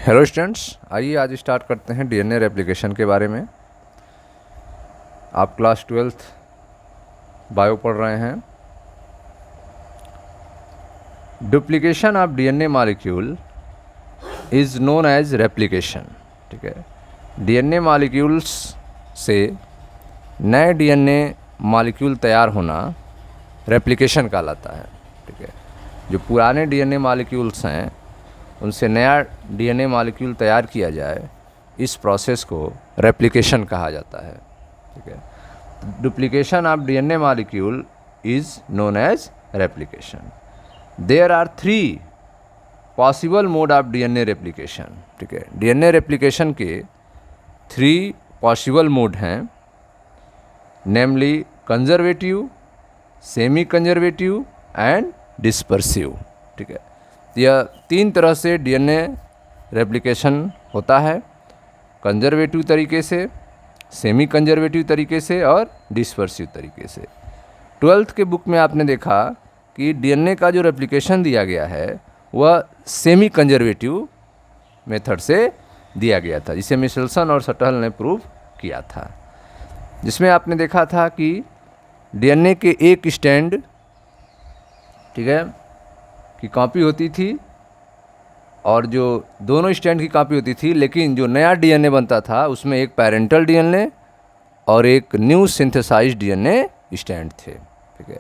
Hello students, आइए आज start करते हैं डीएनए रेप्लिकेशन के बारे में। आप क्लास 12th बायो पढ़ रहे हैं। Duplication of DNA molecule is known as replication. ठीक है, डीएनए मॉलिक्यूल्स से नए डीएनए मॉलिक्यूल तैयार होना रेप्लिकेशन कहलाता है। ठीक है, जो पुराने डीएनए मॉलिक्यूल्स हैं उनसे नया डीएनए मॉलिक्यूल तैयार किया जाए, इस प्रोसेस को रेप्लिकेशन कहा जाता है। ठीक है, duplication of DNA molecule is known as replication. There are 3 possible mode of DNA replication. ठीक है, डीएनए रेप्लिकेशन के 3 पॉसिबल मोड हैं, namely conservative, semi conservative and dispersive. ठीक है, यह 3 तरह से डीएनए रेप्लिकेशन होता है, कंजर्वेटिव तरीके से, सेमी कंजर्वेटिव तरीके से और डिस्पर्सिव तरीके से। 12th के बुक में आपने देखा कि डीएनए का जो रेप्लिकेशन दिया गया है वह सेमी कंजर्वेटिव मेथड से दिया गया था, जिसे मिशेल्सन और सटल ने प्रूव किया था, जिसमें आपने देखा था कि डीएनए के एक स्टैंड, ठीक है, की कॉपी होती थी और जो दोनों स्टैंड की कॉपी होती थी, लेकिन जो नया डीएनए बनता था उसमें एक पेरेंटल डीएनए और एक न्यू सिंथेसाइज्ड डीएनए स्टैंड थे। ठीक है,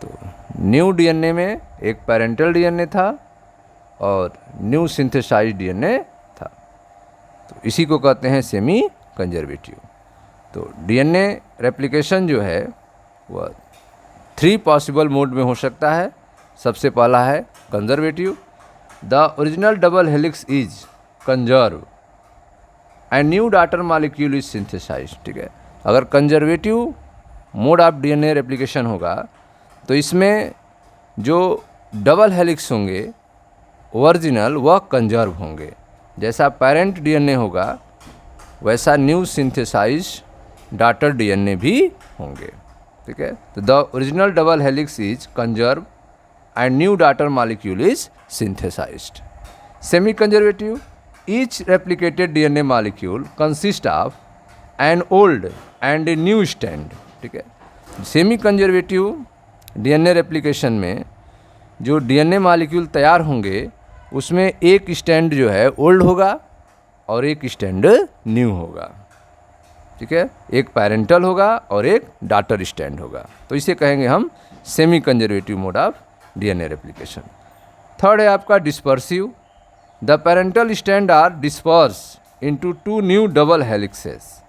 तो न्यू डीएनए में एक पेरेंटल डीएनए था और न्यू सिंथेसाइज्ड डीएनए था, तो इसी को कहते हैं सेमी कंजर्वेटिव। तो डीएनए रेप्लिकेशन जो है वह 3 पॉसिबल मोड में हो सकता है। सबसे पहला है conservative. The original double helix is conserve and new daughter molecule is synthesized. ठीक है, अगर conservative mode of DNA replication होगा तो इसमें जो डबल हेलिक्स होंगे ओरिजिनल वह कंजर्व होंगे। जैसा पेरेंट डीएनए होगा वैसा न्यू सिंथेसाइज्ड डॉटर डीएनए भी होंगे। ठीक है, तो the original double helix is conserve and new daughter molecule is synthesized. Semi-conservative, each replicated DNA molecule consists of an old and a new strand. ठीक है, semi conservative DNA replication में जो DNA molecule तैयार होंगे उसमें एक stand जो है ओल्ड होगा और एक स्टैंड न्यू होगा। ठीक है, एक पेरेंटल होगा और एक डॉटर स्टैंड होगा, तो इसे कहेंगे हम semi conservative mode of DNA replication. Third है आपका dispersive. The parental strand are disperse into 2 new double helixes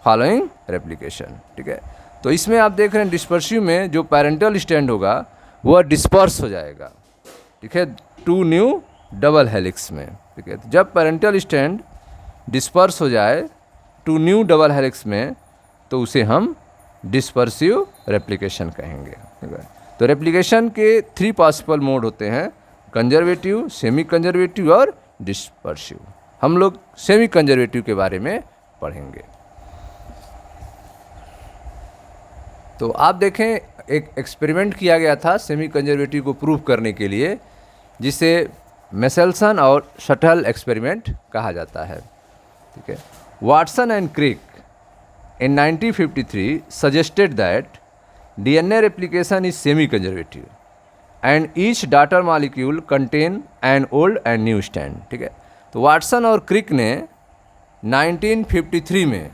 following replication. ठीक है, तो इसमें आप देख रहे हैं डिस्पर्सिव में जो पेरेंटल स्टैंड होगा वह डिस्पर्स हो जाएगा। ठीक है, 2 न्यू डबल हेलिक्स में। ठीक है, तो जब पेरेंटल स्टैंड डिस्पर्स हो जाए 2 न्यू डबल हेलिक्स में तो उसे हम डिस्पर्सिव रेप्लिकेशन कहेंगे। ठीक है, तो रेप्लिकेशन के 3 पॉसिबल मोड होते हैं, कंजर्वेटिव, सेमी कंजर्वेटिव और डिस्पर्सिव। हम लोग सेमी कंजर्वेटिव के बारे में पढ़ेंगे। तो आप देखें, एक एक्सपेरिमेंट किया गया था सेमी कंजर्वेटिव को प्रूव करने के लिए, जिसे मिशेल्सन और सटल एक्सपेरिमेंट कहा जाता है। ठीक है, Watson and Crick in 1953 suggested that DNA replication is semi-conservative and each daughter molecule contain an old and new strand. ठीक है, तो वाटसन और क्रिक ने 1953 में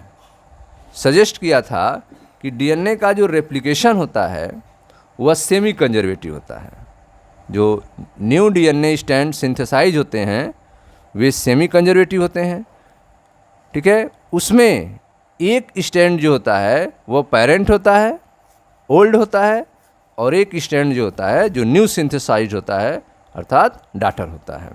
सजेस्ट किया था कि डीएनए का जो रेप्लिकेशन होता है वह सेमी कंजर्वेटिव होता है। जो न्यू डीएनए स्टैंड सिंथेसाइज होते हैं वे सेमी कंजर्वेटिव होते हैं। ठीक है, उसमें एक स्टैंड जो होता है वो पेरेंट होता है, ओल्ड होता है, और एक स्टैंड जो होता है जो न्यू सिंथेसाइज्ड होता है अर्थात डॉटर होता है।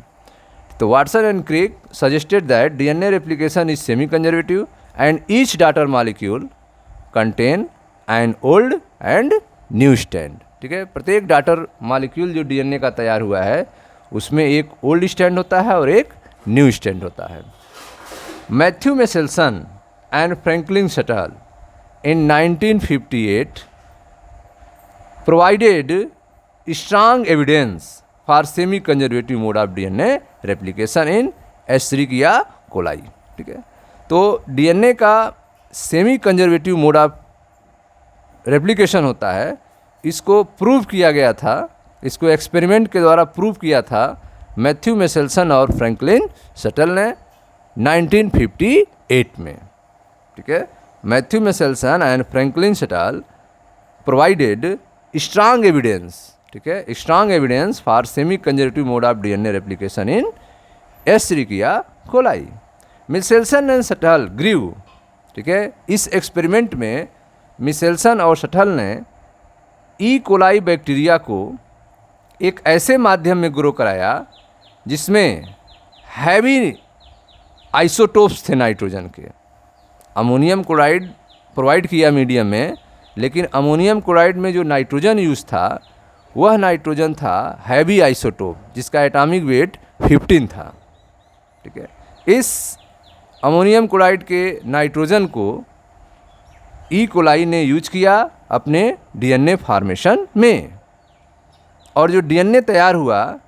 तो Watson and Crick suggested that DNA replication is semi conservative and each daughter molecule contain an old and new strand. ठीक है, प्रत्येक डॉटर मॉलिक्यूल जो डीएनए का तैयार हुआ है उसमें एक ओल्ड स्टैंड होता है और एक न्यू स्टैंड होता है। Matthew Meselson and Franklin Suttle in 1958 provided strong evidence for semi-conservative mode of DNA replication in Escherichia coli. ठीक है, तो डीएनए का semi conservative mode of replication होता है। इसको प्रूव किया गया था, इसको एक्सपेरिमेंट के द्वारा प्रूव किया था मैथ्यू मिशेल्सन और फ्रैंकलिन शटल ने 1958 में। ठीक है, Matthew Meselson and Franklin Stahl provided strong evidence, ठीक है, strong evidence for semi conservative mode of DNA replication in Escherichia coli. Meselson and Stahl grew, ठीक है, इस एक्सपेरिमेंट में मिशेल्सन और शटल ने ई कोलाई बैक्टीरिया को एक ऐसे माध्यम में ग्रो कराया जिसमें हैवी आइसोटोप्स थे नाइट्रोजन के। अमोनियम क्लोराइड प्रोवाइड किया मीडियम में, लेकिन अमोनियम क्लोराइड में जो नाइट्रोजन यूज़ था वह नाइट्रोजन था हैवी आइसोटोप जिसका एटॉमिक वेट 15 था। ठीक है, इस अमोनियम क्लोराइड के नाइट्रोजन को ई कोलाई ने यूज किया अपने डीएनए फॉर्मेशन में, और जो डीएनए तैयार हुआ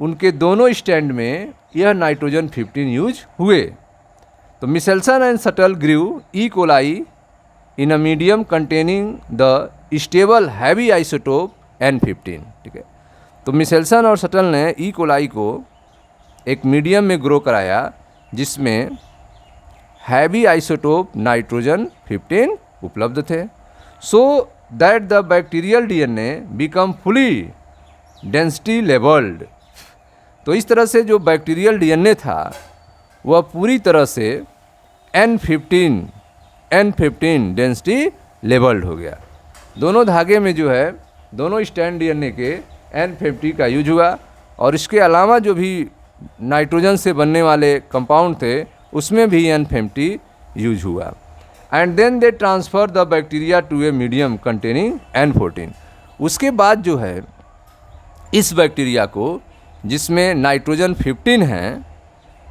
उनके दोनों स्टैंड में यह नाइट्रोजन 15 यूज हुए। तो Meselson and Stahl grew E coli in a medium containing the stable heavy isotope N15। ठीक है, तो मिशेल्सन और शटल ने ई कोलाई को एक मीडियम में ग्रो कराया जिसमें हैवी आइसोटोप नाइट्रोजन 15 उपलब्ध थे, so that the bacterial DNA become fully density labelled. तो इस तरह से जो बैक्टीरियल डीएनए था वह पूरी तरह से N15 डेंसिटी लेवल्ड हो गया। दोनों धागे में जो है दोनों स्टैंड डीएनए के N50 का यूज हुआ, और इसके अलावा जो भी नाइट्रोजन से बनने वाले कंपाउंड थे उसमें भी N50 यूज हुआ। And then they transfer the bacteria to a medium containing N14। उसके बाद जो है इस बैक्टीरिया को जिसमें नाइट्रोजन 15 है,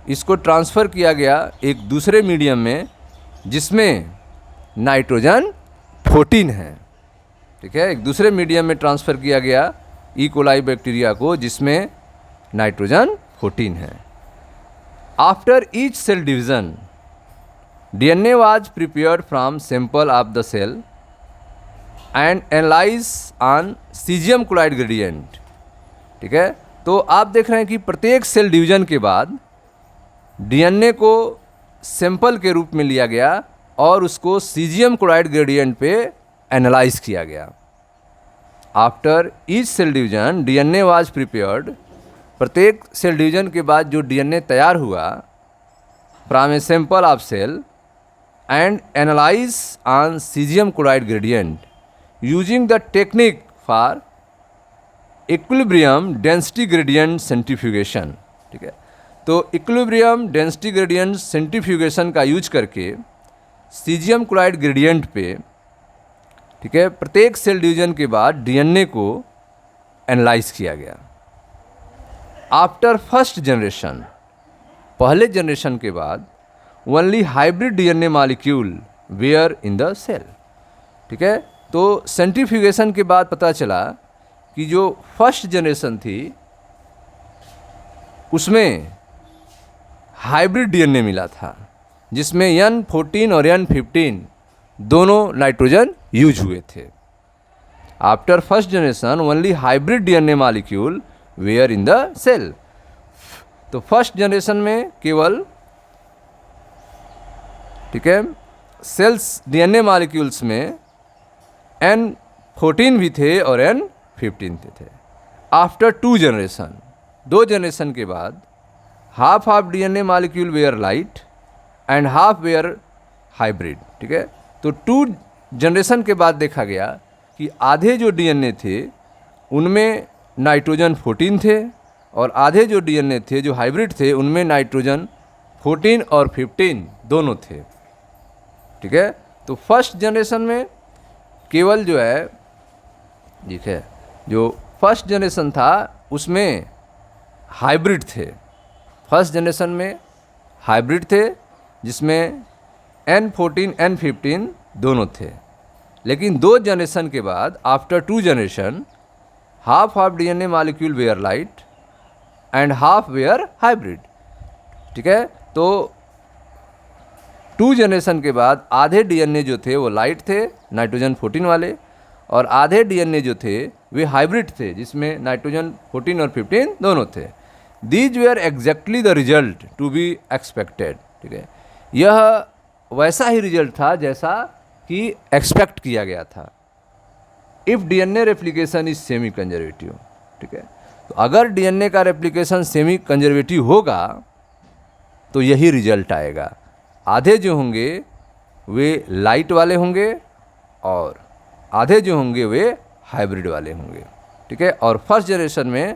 इसको ट्रांसफ़र किया गया एक दूसरे मीडियम में जिसमें नाइट्रोजन 14 है। ठीक है, एक दूसरे मीडियम में ट्रांसफ़र किया गया ई कोलाई बैक्टीरिया को जिसमें नाइट्रोजन 14 है। After each cell division DNA was prepared from sample of the cell and analyse on caesium chloride gradient. ठीक है, तो आप देख रहे हैं कि प्रत्येक सेल डिवीज़न के बाद डीएनए को सैंपल के रूप में लिया गया और उसको सीजियम क्लोराइड ग्रेडियंट पे एनालाइज किया गया। After each cell division DNA was prepared, प्रत्येक सेल डिवीजन के बाद जो डीएनए तैयार हुआ from a sample of cell and analyse on caesium chloride gradient using the technique for equilibrium density gradient centrifugation. ठीक है, तो इक्विलिब्रियम डेंसिटी ग्रेडियंट सेंट्रीफ्यूगेशन का यूज करके सीजियम क्लोराइड ग्रेडियंट पे, ठीक है, प्रत्येक सेल डिवीजन के बाद डीएनए को एनालाइज किया गया। आफ्टर फर्स्ट जनरेशन, पहले जनरेशन के बाद only hybrid DNA molecule were in the cell. ठीक है, तो सेंट्रीफ्यूगेशन के बाद पता चला कि जो फर्स्ट जनरेशन थी उसमें हाइब्रिड डीएनए मिला था जिसमें N14 और N15 दोनों नाइट्रोजन यूज हुए थे। After first generation only hybrid DNA molecule were in the cell. तो फर्स्ट जनरेशन में केवल, ठीक है, सेल्स डीएनए मॉलिक्यूल्स में N14 भी थे और N15 थे। आफ्टर टू जनरेशन, दो जनरेशन के बाद half of DNA molecule were light and half were hybrid. ठीक है, तो टू जनरेशन के बाद देखा गया कि आधे जो डीएनए थे उनमें नाइट्रोजन 14 थे और आधे जो डीएनए थे जो हाइब्रिड थे उनमें नाइट्रोजन 14 और 15 दोनों थे। ठीक है, तो फर्स्ट जनरेशन में केवल जो है, ठीक है, जो फर्स्ट जनरेशन था उसमें हाइब्रिड थे। फर्स्ट जनरेशन में हाइब्रिड थे जिसमें N14 N15 दोनों थे, लेकिन दो जनरेशन के बाद after two generation half of DNA molecule were light and half were hybrid. ठीक है। तो 2 जनरेशन के बाद आधे डीएनए जो थे वो लाइट थे, नाइट्रोजन 14 वाले, और आधे डीएनए जो थे वे हाइब्रिड थे, जिसमें नाइट्रोजन 14 और 15 दोनों थे। These were exactly the result to be expected, ठीक है। यह वैसा ही रिजल्ट था जैसा कि एक्सपेक्ट किया गया था। If DNA replication is semi conservative, ठीक है। तो अगर डीएनए का रेप्लिकेशन सेमी कंजर्वेटिव होगा तो यही रिजल्ट आएगा। आधे जो होंगे वे लाइट वाले होंगे और आधे जो होंगे वे हाइब्रिड वाले होंगे, ठीक है। और फर्स्ट जनरेशन में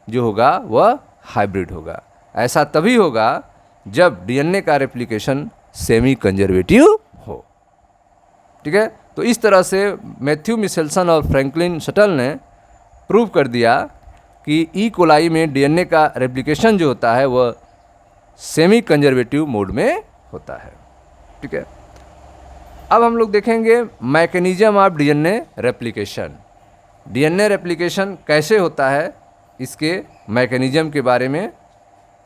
जो होगा वह हाइब्रिड होगा। ऐसा तभी होगा जब डीएनए का रेप्लिकेशन सेमी कंजर्वेटिव हो, ठीक है। तो इस तरह से मैथ्यू मिशेल्सन और फ्रैंकलिन शटल ने प्रूव कर दिया कि ई कोलाई में डीएनए का रेप्लिकेशन जो होता है वह सेमी कंजर्वेटिव मोड में होता है, ठीक है। अब हम लोग देखेंगे mechanism of DNA replication. DNA replication कैसे होता है, इसके मैकेनिज्म के बारे में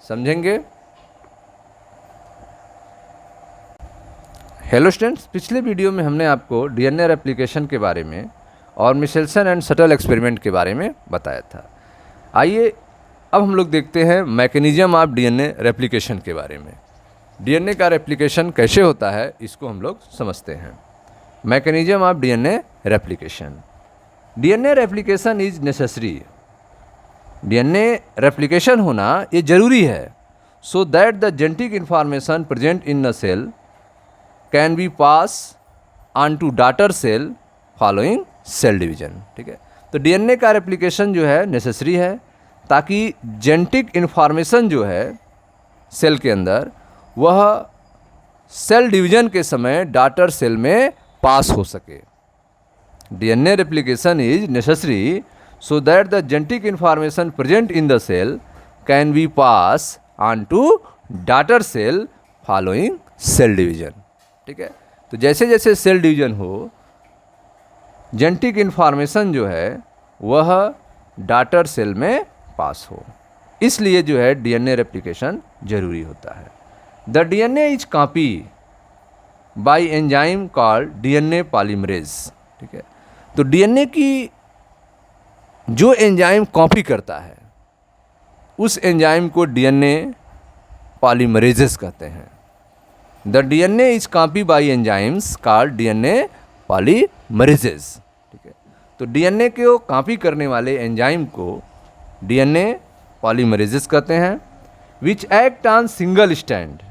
समझेंगे। हेलो स्टूडेंट्स, पिछले वीडियो में हमने आपको डीएनए रेप्लिकेशन के बारे में और मिशेल्सन एंड शटल एक्सपेरिमेंट के बारे में बताया था। आइए अब हम लोग देखते हैं मैकेनिज्म ऑफ डीएनए रेप्लिकेशन के बारे में। डीएनए का रेप्लिकेशन कैसे होता है इसको हम लोग समझते हैं। Mechanism of DNA replication. DNA replication is necessary. DNA replication होना ये जरूरी है so that the genetic information present in the cell can be pass on to daughter cell following cell division, ठीक है। तो डीएनए का रेप्लिकेशन जो है नेसेसरी है ताकि जेनेटिक इंफॉर्मेशन जो है सेल के अंदर वह सेल डिवीजन के समय डॉटर सेल में पास हो सके। DNA replication is necessary so that the genetic information present in the cell can be pass on to daughter cell following cell division, ठीक है। तो जैसे जैसे सेल डिवीजन हो जेनेटिक इंफॉर्मेशन जो है वह डॉटर सेल में पास हो, इसलिए जो है डीएनए रेप्लिकेशन जरूरी होता है। The DNA is copy bye enzyme called DNA polymerase, ठीक है। तो डीएनए की जो एंजाइम कॉपी करता है उस एंजाइम को डीएनए पॉलीमरेजेस कहते हैं। The DNA is copy bye enzymes called DNA polymerases, ठीक है। तो डीएनए को कॉपी करने वाले एंजाइम को डीएनए पॉलीमरेजेस कहते हैं। Which act on single stand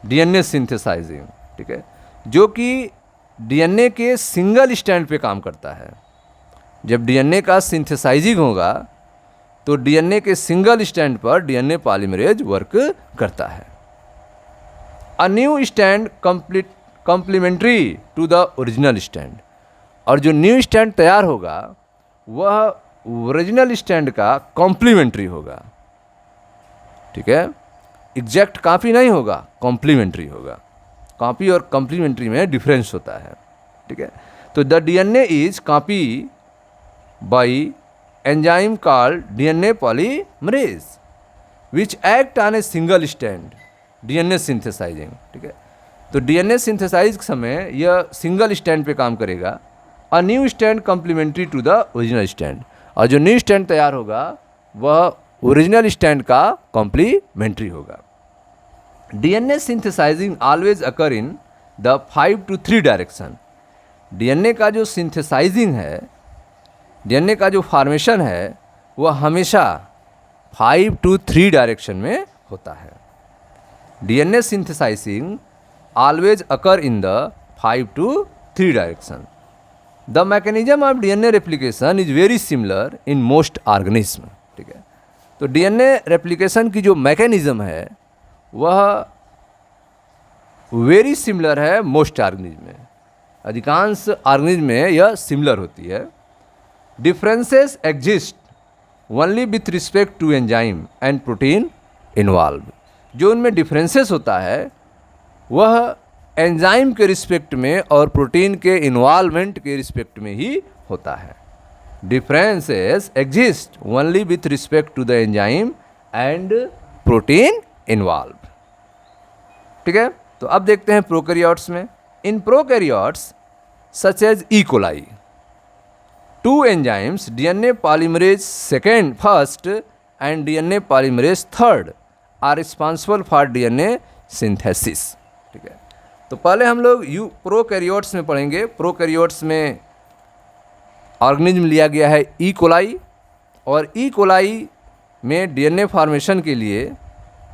DNA synthesising, ठीक है, जो कि डीएनए के सिंगल स्टैंड पे काम करता है। जब डीएनए का सिंथेसाइजिंग होगा तो डीएनए के सिंगल स्टैंड पर डीएनए पॉलीमरेज वर्क करता है। A new strand complementary to the original strand, और जो न्यू स्टैंड तैयार होगा वह ओरिजिनल स्टैंड का कॉम्प्लीमेंट्री होगा, ठीक है। एग्जैक्ट कॉपी नहीं होगा, कॉम्प्लीमेंट्री होगा। कॉपी और कॉम्प्लीमेंट्री में डिफरेंस होता है, ठीक है। तो the DNA is copy bye enzyme called DNA polymerase which act on a single stand DNA synthesising, ठीक है। तो डीएनए सिंथेसाइज के समय यह सिंगल स्टैंड पे काम करेगा। A new strand complementary to the original strand, और जो न्यू स्टैंड तैयार होगा वह ओरिजिनल स्टैंड का कॉम्प्लीमेंट्री होगा। DNA synthesizing always occur in the 5 to 3 direction. DNA का जो सिंथेसाइजिंग है, डीएनए का जो फॉर्मेशन है वह हमेशा 5 to 3 डायरेक्शन में होता है। DNA synthesizing always occur in the 5 to 3 direction. The mechanism of DNA replication is very similar in most organism, ठीक है। तो डीएनए रेप्लिकेशन की जो मैकेनिज्म है वह वेरी सिमिलर है मोस्ट ऑर्गेनिज्म में। अधिकांश ऑर्गेनिज्म में यह सिमिलर होती है। Differences exist only with respect to enzyme and protein involve. जो उनमें डिफरेंसेस होता है वह एंजाइम के रिस्पेक्ट में और प्रोटीन के इन्वॉल्वमेंट के रिस्पेक्ट में ही होता है। Differences exist only with respect to the enzyme and protein involve, ठीक है। तो अब देखते हैं प्रोकैरियोट्स में। In prokaryotes such as E coli, two enzymes DNA polymerase second first and DNA polymerase third are responsible for DNA synthesis. ठीक है, तो पहले हम लोग प्रोकैरियोट्स में पढ़ेंगे। प्रोकैरियोट्स में ऑर्गेनिज्म लिया गया है ई कोलाई, और ई कोलाई में डीएनए फॉर्मेशन के लिए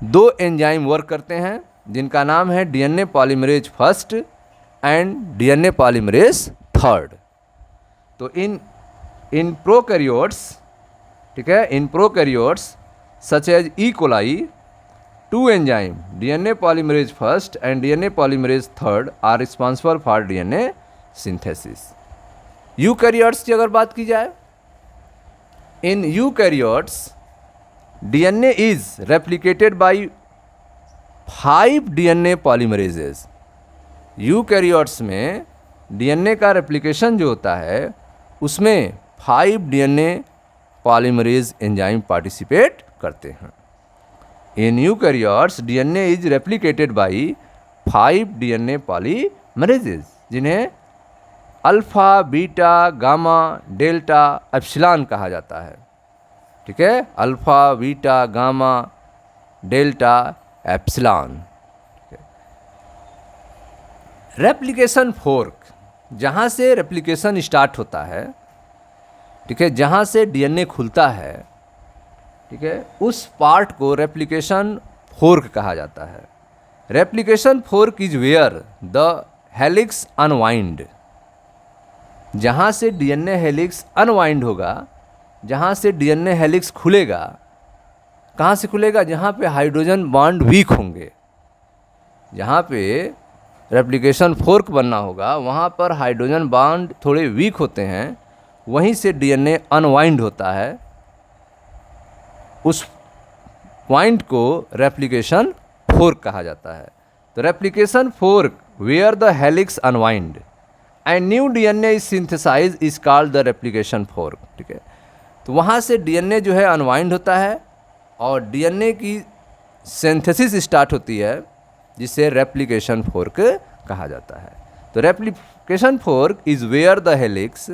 दो एंजाइम वर्क करते हैं जिनका नाम है DNA polymerase first and DNA polymerase third. तो इन प्रोकैरियोट्स, ठीक है, in prokaryotes such as E coli, two enzyme DNA polymerase first and DNA polymerase third are responsible for DNA synthesis. Eukaryotes की अगर बात की जाए, in eukaryotes DNA is replicated by 5 DNA polymerases. Eukaryotes में DNA का replication जो होता है उसमें 5 डीएनए पॉलीमरेज एंजाइम पार्टिसिपेट करते हैं। In eukaryotes DNA is replicated by 5 DNA polymerases, जिन्हें alpha, beta, gamma, delta, epsilon कहा जाता है। ठीक है, alpha, beta, gamma, delta, epsilon. Replication fork, जहाँ से रेप्लिकेशन स्टार्ट होता है, ठीक है, जहाँ से डीएनए खुलता है, ठीक है, उस पार्ट को रेप्लिकेशन फोर्क कहा जाता है। Replication fork is where the helix unwind, जहाँ से डीएनए हेलिक्स अनवाइंड होगा, जहाँ से डीएनए हेलिक्स खुलेगा। कहाँ से खुलेगा? जहाँ पे हाइड्रोजन बॉन्ड वीक होंगे। जहाँ पे रेप्लिकेशन फोर्क बनना होगा वहाँ पर हाइड्रोजन बॉन्ड थोड़े वीक होते हैं, वहीं से डीएनए अनवाइंड होता है। उस पॉइंट को रेप्लिकेशन फोर्क कहा जाता है। तो replication fork where the helix unwind and new DNA is synthesize is called the replication fork. ठीक है, तो वहाँ से डीएनए जो है अनवाइंड होता है और डीएनए की सिंथेसिस स्टार्ट होती है, जिसे रेप्लिकेशन फोर्क कहा जाता है। तो replication fork is where the helix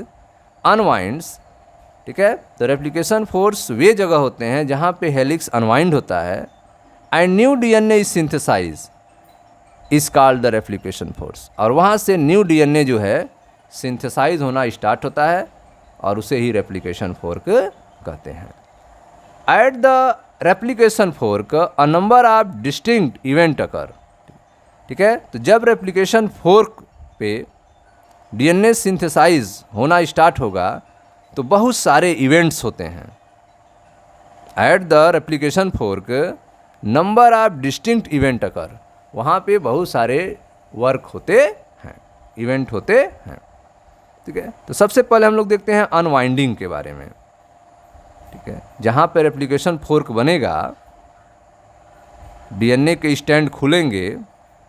unwinds. ठीक है, तो रेप्लिकेशन फोर्स वे जगह होते हैं जहाँ पे हेलिक्स अनवाइंड होता है and new DNA is synthesize is called the replication fork, और वहाँ से न्यू डीएनए जो है सिंथेसाइज होना स्टार्ट होता है और उसे ही रेप्लिकेशन फोर्क कहते हैं। At the replication fork a number of distinct event occur. ठीक है, तो जब रेप्लिकेशन फोर्क पे डीएनए सिंथेसाइज होना स्टार्ट होगा तो बहुत सारे इवेंट्स होते हैं। At the replication fork number of distinct event occur, वहाँ पे बहुत सारे वर्क होते हैं, इवेंट होते हैं। ठीक है, तो सबसे पहले हम लोग देखते हैं अनवाइंडिंग के बारे में। ठीक है, जहाँ पे रेप्लिकेशन फोर्क बनेगा, डीएनए के स्टैंड खुलेंगे,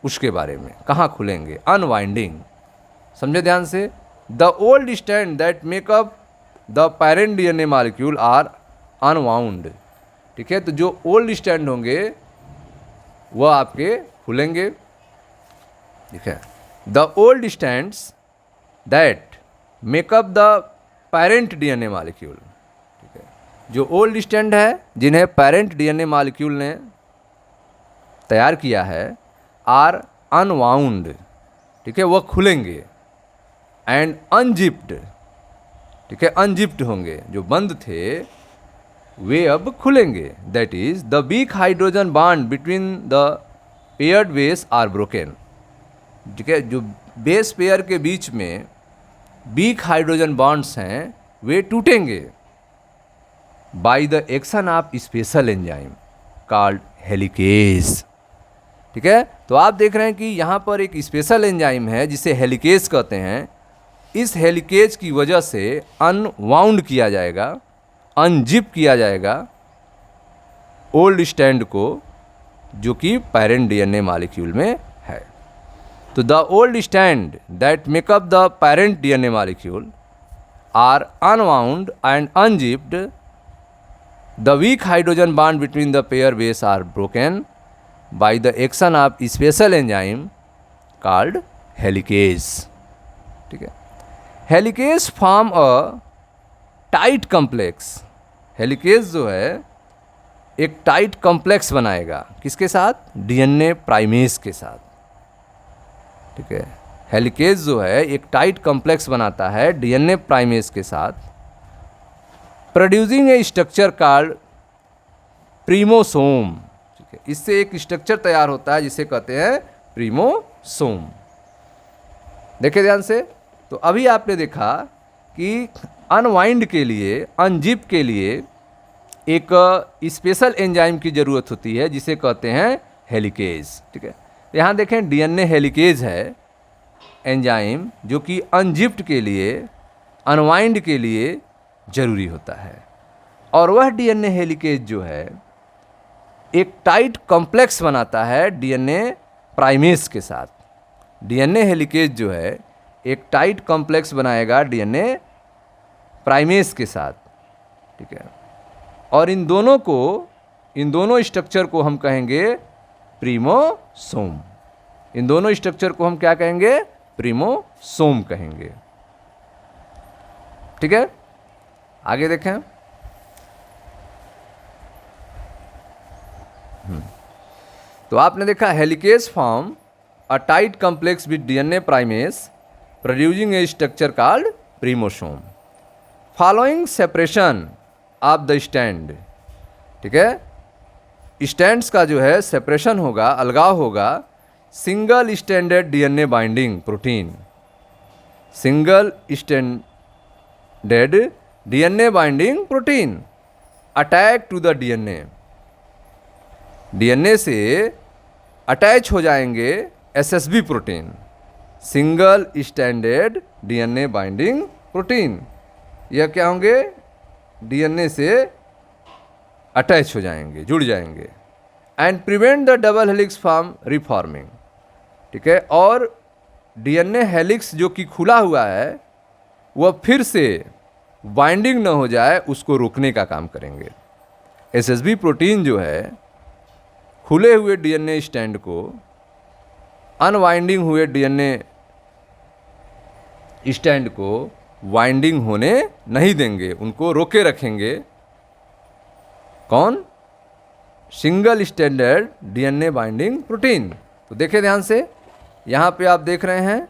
उसके बारे में। कहाँ खुलेंगे? अनवाइंडिंग। समझे ध्यान से। The old strand that make up the parent DNA molecule are unwound. ठीक है, तो जो ओल्ड स्टैंड होंगे वह आपके खुलेंगे। ठीक है, the old stands that make up the parent DNA molecule. ठीक है, जो ओल्ड स्टैंड है जिन्हें पेरेंट डीएनए मॉलिक्यूल ने तैयार किया है, आर अनवाउंड। ठीक है, वह खुलेंगे। एंड अनजिप्ड। ठीक है, अनजिप्ड होंगे, जो बंद थे वे अब खुलेंगे। That is the weak hydrogen bond between the paired base are broken. ठीक है, जो बेस पेयर के बीच में वीक हाइड्रोजन बॉन्ड्स हैं वे टूटेंगे by the action of special enzyme called helicase. ठीक है, तो आप देख रहे हैं कि यहाँ पर एक स्पेशल एंजाइम है जिसे हेलिकेज कहते हैं। इस हेलिकेज की वजह से अनवाउंड किया जाएगा, अनजिप किया जाएगा ओल्ड स्टैंड को, जो कि पेरेंट डीएनए मॉलिक्यूल में है। तो the old strand that make up the parent DNA molecule are unwound and unzipped, the weak hydrogen bond between the pair base are broken by the action of special enzyme called helicase. ठीक है, helicase form a tight complex. Helicase जो है एक tight complex बनाएगा, किसके साथ? DNA primase के साथ। ठीक है, हेलिकेज जो है एक टाइट कॉम्प्लेक्स बनाता है डीएनए प्राइमेस के साथ, प्रोड्यूसिंग ए स्ट्रक्चर कॉल्ड प्रीमोसोम। ठीक है, इससे एक स्ट्रक्चर तैयार होता है जिसे कहते हैं प्रीमोसोम। देखिए ध्यान से, तो अभी आपने देखा कि अनवाइंड के लिए, अनजिप के लिए एक स्पेशल एंजाइम की ज़रूरत होती है जिसे कहते हैं हेलिकेज। ठीक है, यहाँ देखें डीएनए हेलिकेज है एंजाइम जो कि अनजिप्ड के लिए, अनवाइंड के लिए ज़रूरी होता है। और वह डीएनए हेलिकेज जो है एक टाइट कॉम्प्लेक्स बनाता है डीएनए प्राइमेस के साथ। डीएनए हेलिकेज जो है एक टाइट कॉम्प्लेक्स बनाएगा डीएनए प्राइमेस के साथ। ठीक है, और इन दोनों स्ट्रक्चर को हम कहेंगे प्रीमोसोम। इन दोनों स्ट्रक्चर को हम क्या कहेंगे? प्रीमोसोम कहेंगे। ठीक है, आगे देखें। तो आपने देखा helicase form a tight complex with DNA primase producing a structure called primosome following separation of the strand. ठीक है, स्टैंड्स का जो है सेपरेशन होगा, अलगाव होगा single standard DNA binding protein. Single standard DNA binding protein attack to the DNA. DNA से attach हो जाएंगे SSB protein, single standard DNA binding protein. यह क्या होंगे? डीएनए से अटैच हो जाएंगे, जुड़ जाएंगे and prevent the double helix from reforming. ठीक है, और डीएनए हेलिक्स जो कि खुला हुआ है वह फिर से बाइंडिंग न हो जाए, उसको रोकने का काम करेंगे। एसएसबी प्रोटीन जो है खुले हुए डीएनए स्टैंड को अनवाइंडिंग हुए डीएनए स्टैंड को वाइंडिंग होने नहीं देंगे, उनको रोके रखेंगे। कौन? Single standard DNA binding protein. तो देखिए ध्यान से, यहाँ पे आप देख रहे हैं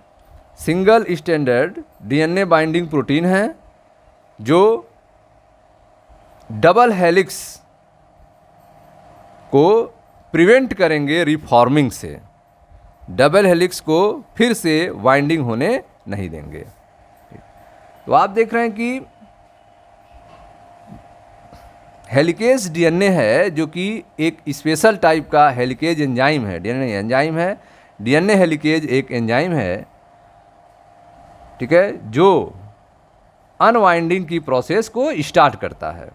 single standard DNA binding protein है जो डबल हेलिक्स को प्रिवेंट करेंगे रिफॉर्मिंग से, डबल हेलिक्स को फिर से वाइंडिंग होने नहीं देंगे। तो आप देख रहे हैं कि हेलिकेज डीएनए है जो कि एक स्पेशल टाइप का हेलिकेज एंजाइम है, डीएनए एंजाइम है। डीएनए हेलिकेज एक एंजाइम है, ठीक है, जो अनवाइंडिंग की प्रोसेस को स्टार्ट करता है।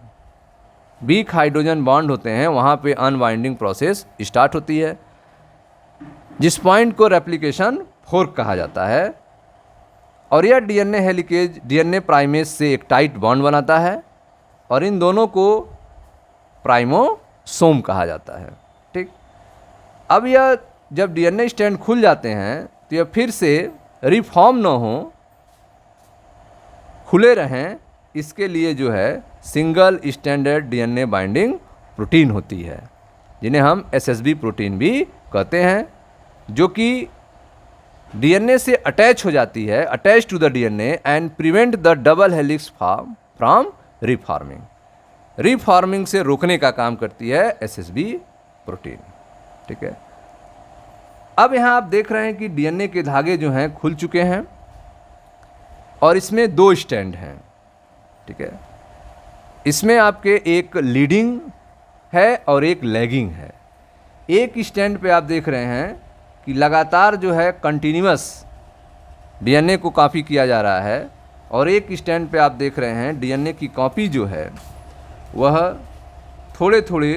वीक हाइड्रोजन बॉन्ड होते हैं, वहाँ पे अनवाइंडिंग प्रोसेस स्टार्ट होती है, जिस पॉइंट को रेप्लिकेशन फोर्क कहा जाता है। और यह डीएनए हेलिकेज डीएनए प्राइमेस से एक टाइट बॉन्ड बनाता है और इन दोनों को प्राइमोसोम कहा जाता है। ठीक, अब यह जब डीएनए स्टैंड खुल जाते हैं तो यह फिर से रिफॉर्म न हो, खुले रहें, इसके लिए जो है single standard DNA binding protein होती है, जिन्हें हम एसएसबी प्रोटीन भी कहते हैं, जो कि डीएनए से अटैच हो जाती है, attach to the DNA and prevent the double helix from reforming. Reforming से रोकने का काम करती है एसएसबी प्रोटीन। ठीक है, अब यहाँ आप देख रहे हैं कि डीएनए के धागे जो हैं खुल चुके हैं और इसमें दो स्टैंड हैं। ठीक है, इसमें आपके एक लीडिंग है और एक लैगिंग है। एक स्टैंड पे आप देख रहे हैं कि लगातार जो है कंटिन्यूअस डीएनए को कॉपी किया जा रहा है और एक स्टैंड पे आप देख रहे हैं डीएनए की कॉपी जो है वह थोड़े थोड़े,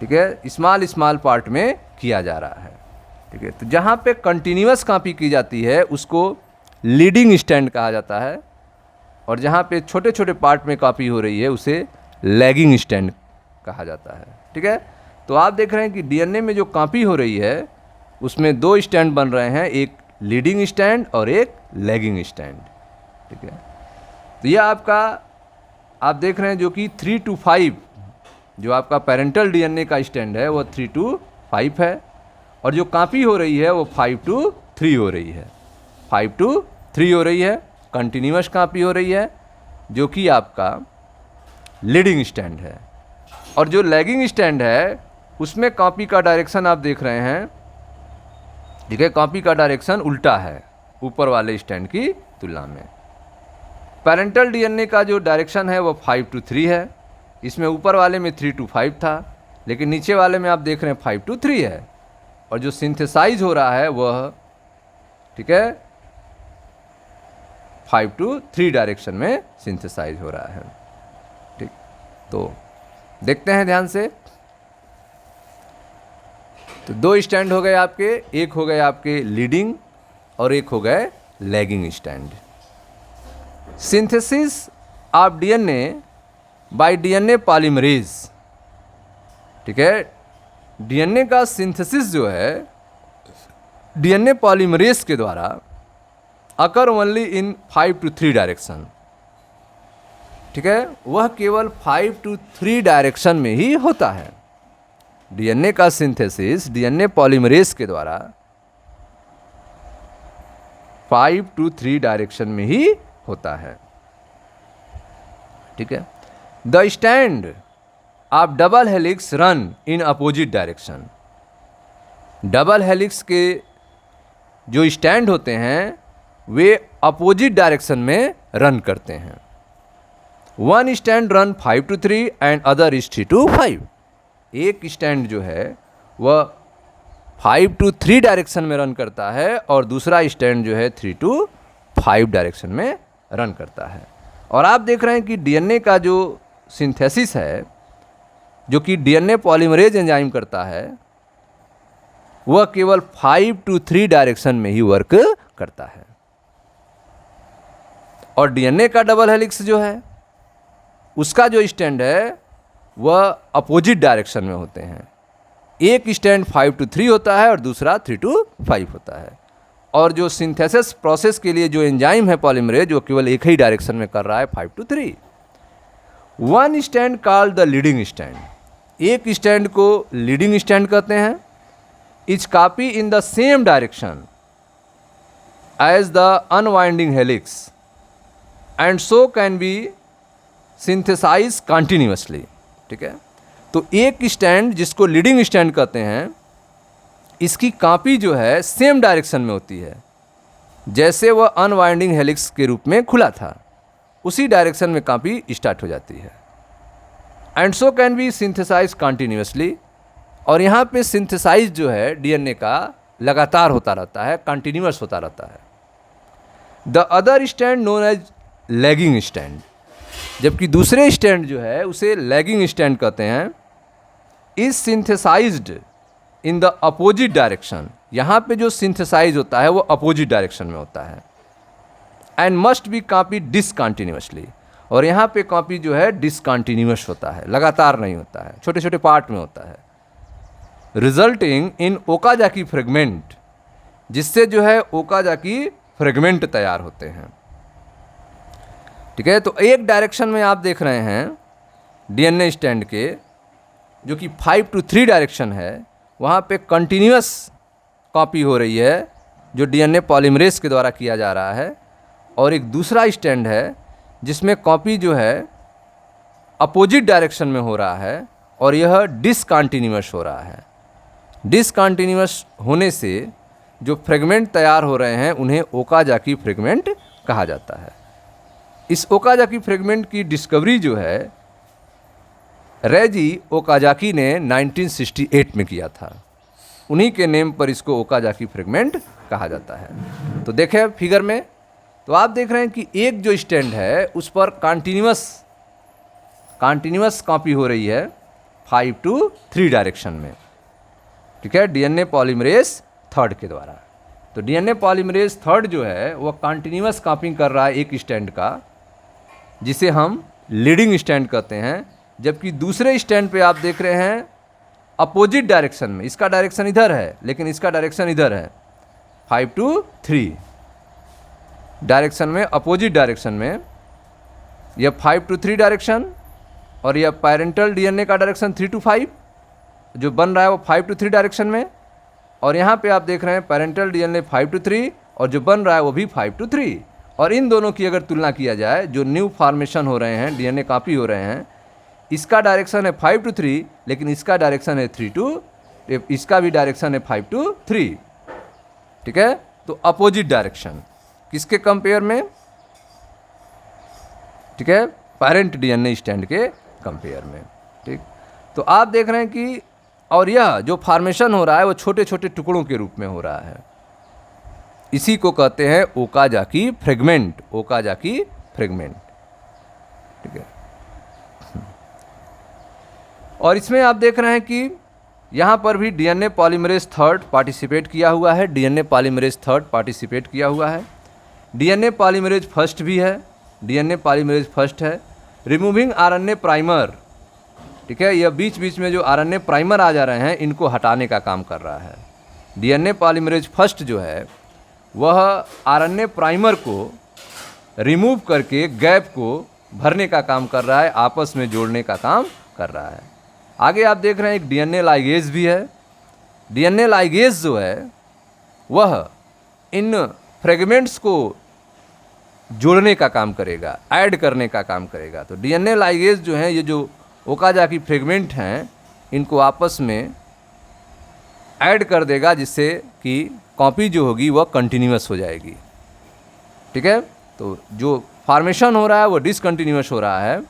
ठीक है, स्मॉल पार्ट में किया जा रहा है। ठीक है, तो जहाँ पे कंटिन्यूअस कॉपी की जाती है उसको लीडिंग स्टैंड कहा जाता है और जहाँ पे छोटे छोटे पार्ट में कॉपी हो रही है उसे लैगिंग स्टैंड कहा जाता है। ठीक है, तो तो आप देख रहे हैं कि डीएनए में जो कॉपी हो रही है उसमें दो स्टैंड बन रहे हैं, एक लीडिंग स्टैंड और एक लैगिंग स्टैंड। ठीक है, तो यह आपका आप देख रहे हैं जो कि 3 to 5 जो आपका पेरेंटल डीएनए का स्टैंड है वो 3 to 5 है, और जो कॉपी हो रही है वो 5 to 3 हो रही है, 5 to 3 हो रही है, कंटिन्यूअस कॉपी हो रही है जो कि आपका लीडिंग स्टैंड है। और जो लैगिंग स्टैंड है उसमें कॉपी का डायरेक्शन आप देख रहे हैं, ठीक है, कॉपी का डायरेक्शन उल्टा है ऊपर वाले स्टैंड की तुलना में। पेरेंटल डीएनए का जो डायरेक्शन है वो 5 to 3 है, इसमें ऊपर वाले में 3 to 5 था, लेकिन नीचे वाले में आप देख रहे हैं 5 to 3 है। और जो सिंथेसाइज हो रहा है वह, ठीक है, 5 to 3 डायरेक्शन में सिंथेसाइज हो रहा है। ठीक, तो देखते हैं ध्यान से। तो दो स्टैंड हो गए आपके, एक हो गए आपके लीडिंग और एक हो गए lagging stand. Synthesis of DNA by DNA polymerase, ठीक है, डीएनए का सिंथेसिस जो है डीएनए पॉलीमरेज के द्वारा अकर ओनली इन 5 to 3 डायरेक्शन। ठीक है, वह केवल 5 to 3 डायरेक्शन में ही होता है। डीएनए का सिंथेसिस डीएनए पॉलीमरेज के द्वारा 5 to 3 डायरेक्शन में ही होता है। ठीक है, the stand of double helix run in opposite direction. Double helix के जो स्टैंड होते हैं वे अपोजिट डायरेक्शन में रन करते हैं। One stand run 5 to 3 and other is 3 to 5। एक स्टैंड जो है वह 5 to 3 डायरेक्शन में रन करता है और दूसरा स्टैंड जो है 3 to 5 डायरेक्शन में रन करता है। और आप देख रहे हैं कि डीएनए का जो सिंथेसिस है जो कि डीएनए पॉलीमरेज एंजाइम करता है वह केवल 5 to 3 डायरेक्शन में ही वर्क करता है। और डीएनए का डबल हेलिक्स जो है उसका जो स्टैंड है वह अपोजिट डायरेक्शन में होते हैं। एक स्टैंड 5 to 3 होता है और दूसरा 3 to 5 होता है। और जो सिंथेसिस प्रोसेस के लिए जो एंजाइम है पॉलीमरेज वो केवल एक ही डायरेक्शन में कर रहा है, 5 to 3। One strand called the leading strand, एक स्टैंड को लीडिंग स्टैंड कहते हैं। Is copy in the same direction as the unwinding helix and so can be synthesize continuously. ठीक है, तो एक स्टैंड जिसको लीडिंग स्टैंड कहते हैं इसकी कॉपी जो है सेम डायरेक्शन में होती है, जैसे वह अनवाइंडिंग हेलिक्स के रूप में खुला था उसी डायरेक्शन में कॉपी स्टार्ट हो जाती है। And so can be synthesize continuously, और यहाँ पे सिंथेसाइज जो है डीएनए का लगातार होता रहता है, कंटिन्यूअस होता रहता है। The other strand known as lagging strand, जबकि दूसरे स्टैंड जो है उसे लैगिंग स्टैंड कहते हैं। Is synthesized in the opposite direction, यहाँ पे जो सिंथेसाइज होता है वो अपोजिट डायरेक्शन में होता है। एंड मस्ट बी कॉपी डिसकंटिन्यूअसली, और यहाँ पे कॉपी जो है डिसकंटिन्यूअस होता है, लगातार नहीं होता है, छोटे छोटे पार्ट में होता है। रिजल्टिंग इन ओकाजाकी फ्रेगमेंट, जिससे जो है ओकाजाकी फ्रेगमेंट तैयार होते हैं। ठीक है, तो एक डायरेक्शन में आप देख रहे हैं डीएनए स्टैंड के जो कि 5 to 3 डायरेक्शन है, वहाँ पे कंटिन्यूअस कॉपी हो रही है जो डीएनए पॉलीमरेज के द्वारा किया जा रहा है। और एक दूसरा स्टैंड है जिसमें कॉपी जो है अपोजिट डायरेक्शन में हो रहा है और यह डिसकंटिन्यूअस हो रहा है। डिसकंटिन्यूअस होने से जो फ्रेगमेंट तैयार हो रहे हैं उन्हें ओकाजाकी फ्रेगमेंट कहा जाता है। इस ओकाजाकी फ्रेगमेंट की डिस्कवरी जो है रेजी ओकाजाकी ने 1968 में किया था, उन्हीं के नेम पर इसको ओकाजाकी फ्रेगमेंट कहा जाता है। तो देखें फिगर में, तो आप देख रहे हैं कि एक जो स्टैंड है उस पर कंटिन्यूअस कॉपी हो रही है 5 to 3 डायरेक्शन में। ठीक है, डीएनए पॉलीमरेज 3 के द्वारा। तो डीएनए पॉलीमरेज 3 जो है वह कंटिन्यूअस कॉपिंग कर रहा है एक स्टैंड का, जिसे हम लीडिंग स्टैंड कहते हैं, जबकि दूसरे स्टैंड पे आप देख रहे हैं अपोजिट डायरेक्शन में, इसका डायरेक्शन इधर है लेकिन इसका डायरेक्शन इधर है, 5 to 3 डायरेक्शन में, अपोजिट डायरेक्शन में, यह 5 to 3 डायरेक्शन और यह पेरेंटल डीएनए का डायरेक्शन 3 to 5 जो बन रहा है वो 5 to 3 डायरेक्शन में, और यहाँ पे आप देख रहे हैं पेरेंटल डीएनए 5 to 3 और जो बन रहा है वो भी 5 to 3। और इन दोनों की अगर तुलना किया जाए, जो न्यू फॉर्मेशन हो रहे हैं, डीएनए कॉपी हो रहे हैं, इसका डायरेक्शन है 5 to 3 लेकिन इसका डायरेक्शन है 3 to, इसका भी डायरेक्शन है 5 to 3, ठीक है। तो अपोजिट डायरेक्शन किसके कंपेयर में, ठीक है, पेरेंट डीएनए स्टैंड के कंपेयर में, ठीक। तो आप देख रहे हैं कि और यह जो फॉर्मेशन हो रहा है वो छोटे छोटे टुकड़ों के रूप में हो रहा है, इसी को कहते हैं ओकाजाकी फ्रेगमेंट, ओकाजाकी फ्रेगमेंट, ठीक है। और इसमें आप देख रहे हैं कि यहाँ पर भी डीएनए पॉलीमरेज थर्ड पार्टिसिपेट किया हुआ है, डीएनए पॉलीमरेज थर्ड पार्टिसिपेट किया हुआ है, डीएनए पॉलीमरेज फर्स्ट भी है, डीएनए पॉलीमरेज फर्स्ट है, रिमूविंग आरएनए प्राइमर, ठीक है। यह बीच बीच में जो आरएनए प्राइमर आ जा रहे हैं इनको हटाने का काम कर रहा है। डीएनए पॉलीमरेज फर्स्ट जो है वह आरएनए प्राइमर को रिमूव करके गैप को भरने का काम कर रहा है, आपस में जोड़ने का काम कर रहा है। आगे आप देख रहे हैं एक डीएनए लाइगेज भी है। डीएनए लाइगेज जो है वह इन फ्रेगमेंट्स को जोड़ने का काम करेगा, ऐड करने का काम करेगा। तो डीएनए लाइगेज जो है, ये जो ओकाजाकी फ्रेगमेंट हैं, इनको आपस में ऐड कर देगा जिससे कि कॉपी जो होगी वह कंटिन्यूअस हो जाएगी, ठीक है। तो जो फॉर्मेशन हो रहा है वो डिसकंटिन्यूअस हो रहा है,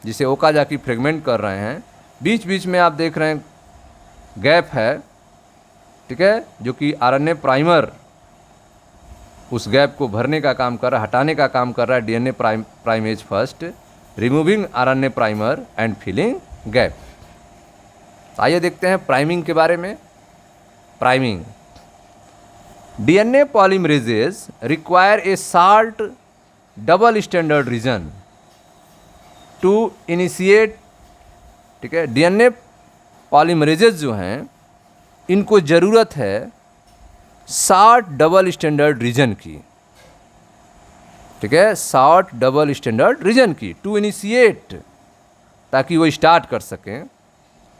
जिसे ओकाजाकी फ्रेगमेंट कर रहे हैं। बीच बीच में आप देख रहे हैं गैप है, ठीक है, जो कि आरएनए प्राइमर उस गैप को भरने का काम कर रहा है, हटाने का काम कर रहा है DNA primase first, removing RNA primer and filling gap. आइए देखते हैं प्राइमिंग के बारे में। Priming, DNA polymerases require a short double standard region to initiate, ठीक है। डीएनए पॉलीमरेजेस जो हैं इनको ज़रूरत है शॉर्ट डबल स्टैंडर्ड रीजन की, ठीक है, शॉर्ट डबल स्टैंडर्ड रीजन की टू इनिशिएट, ताकि वो स्टार्ट कर सकें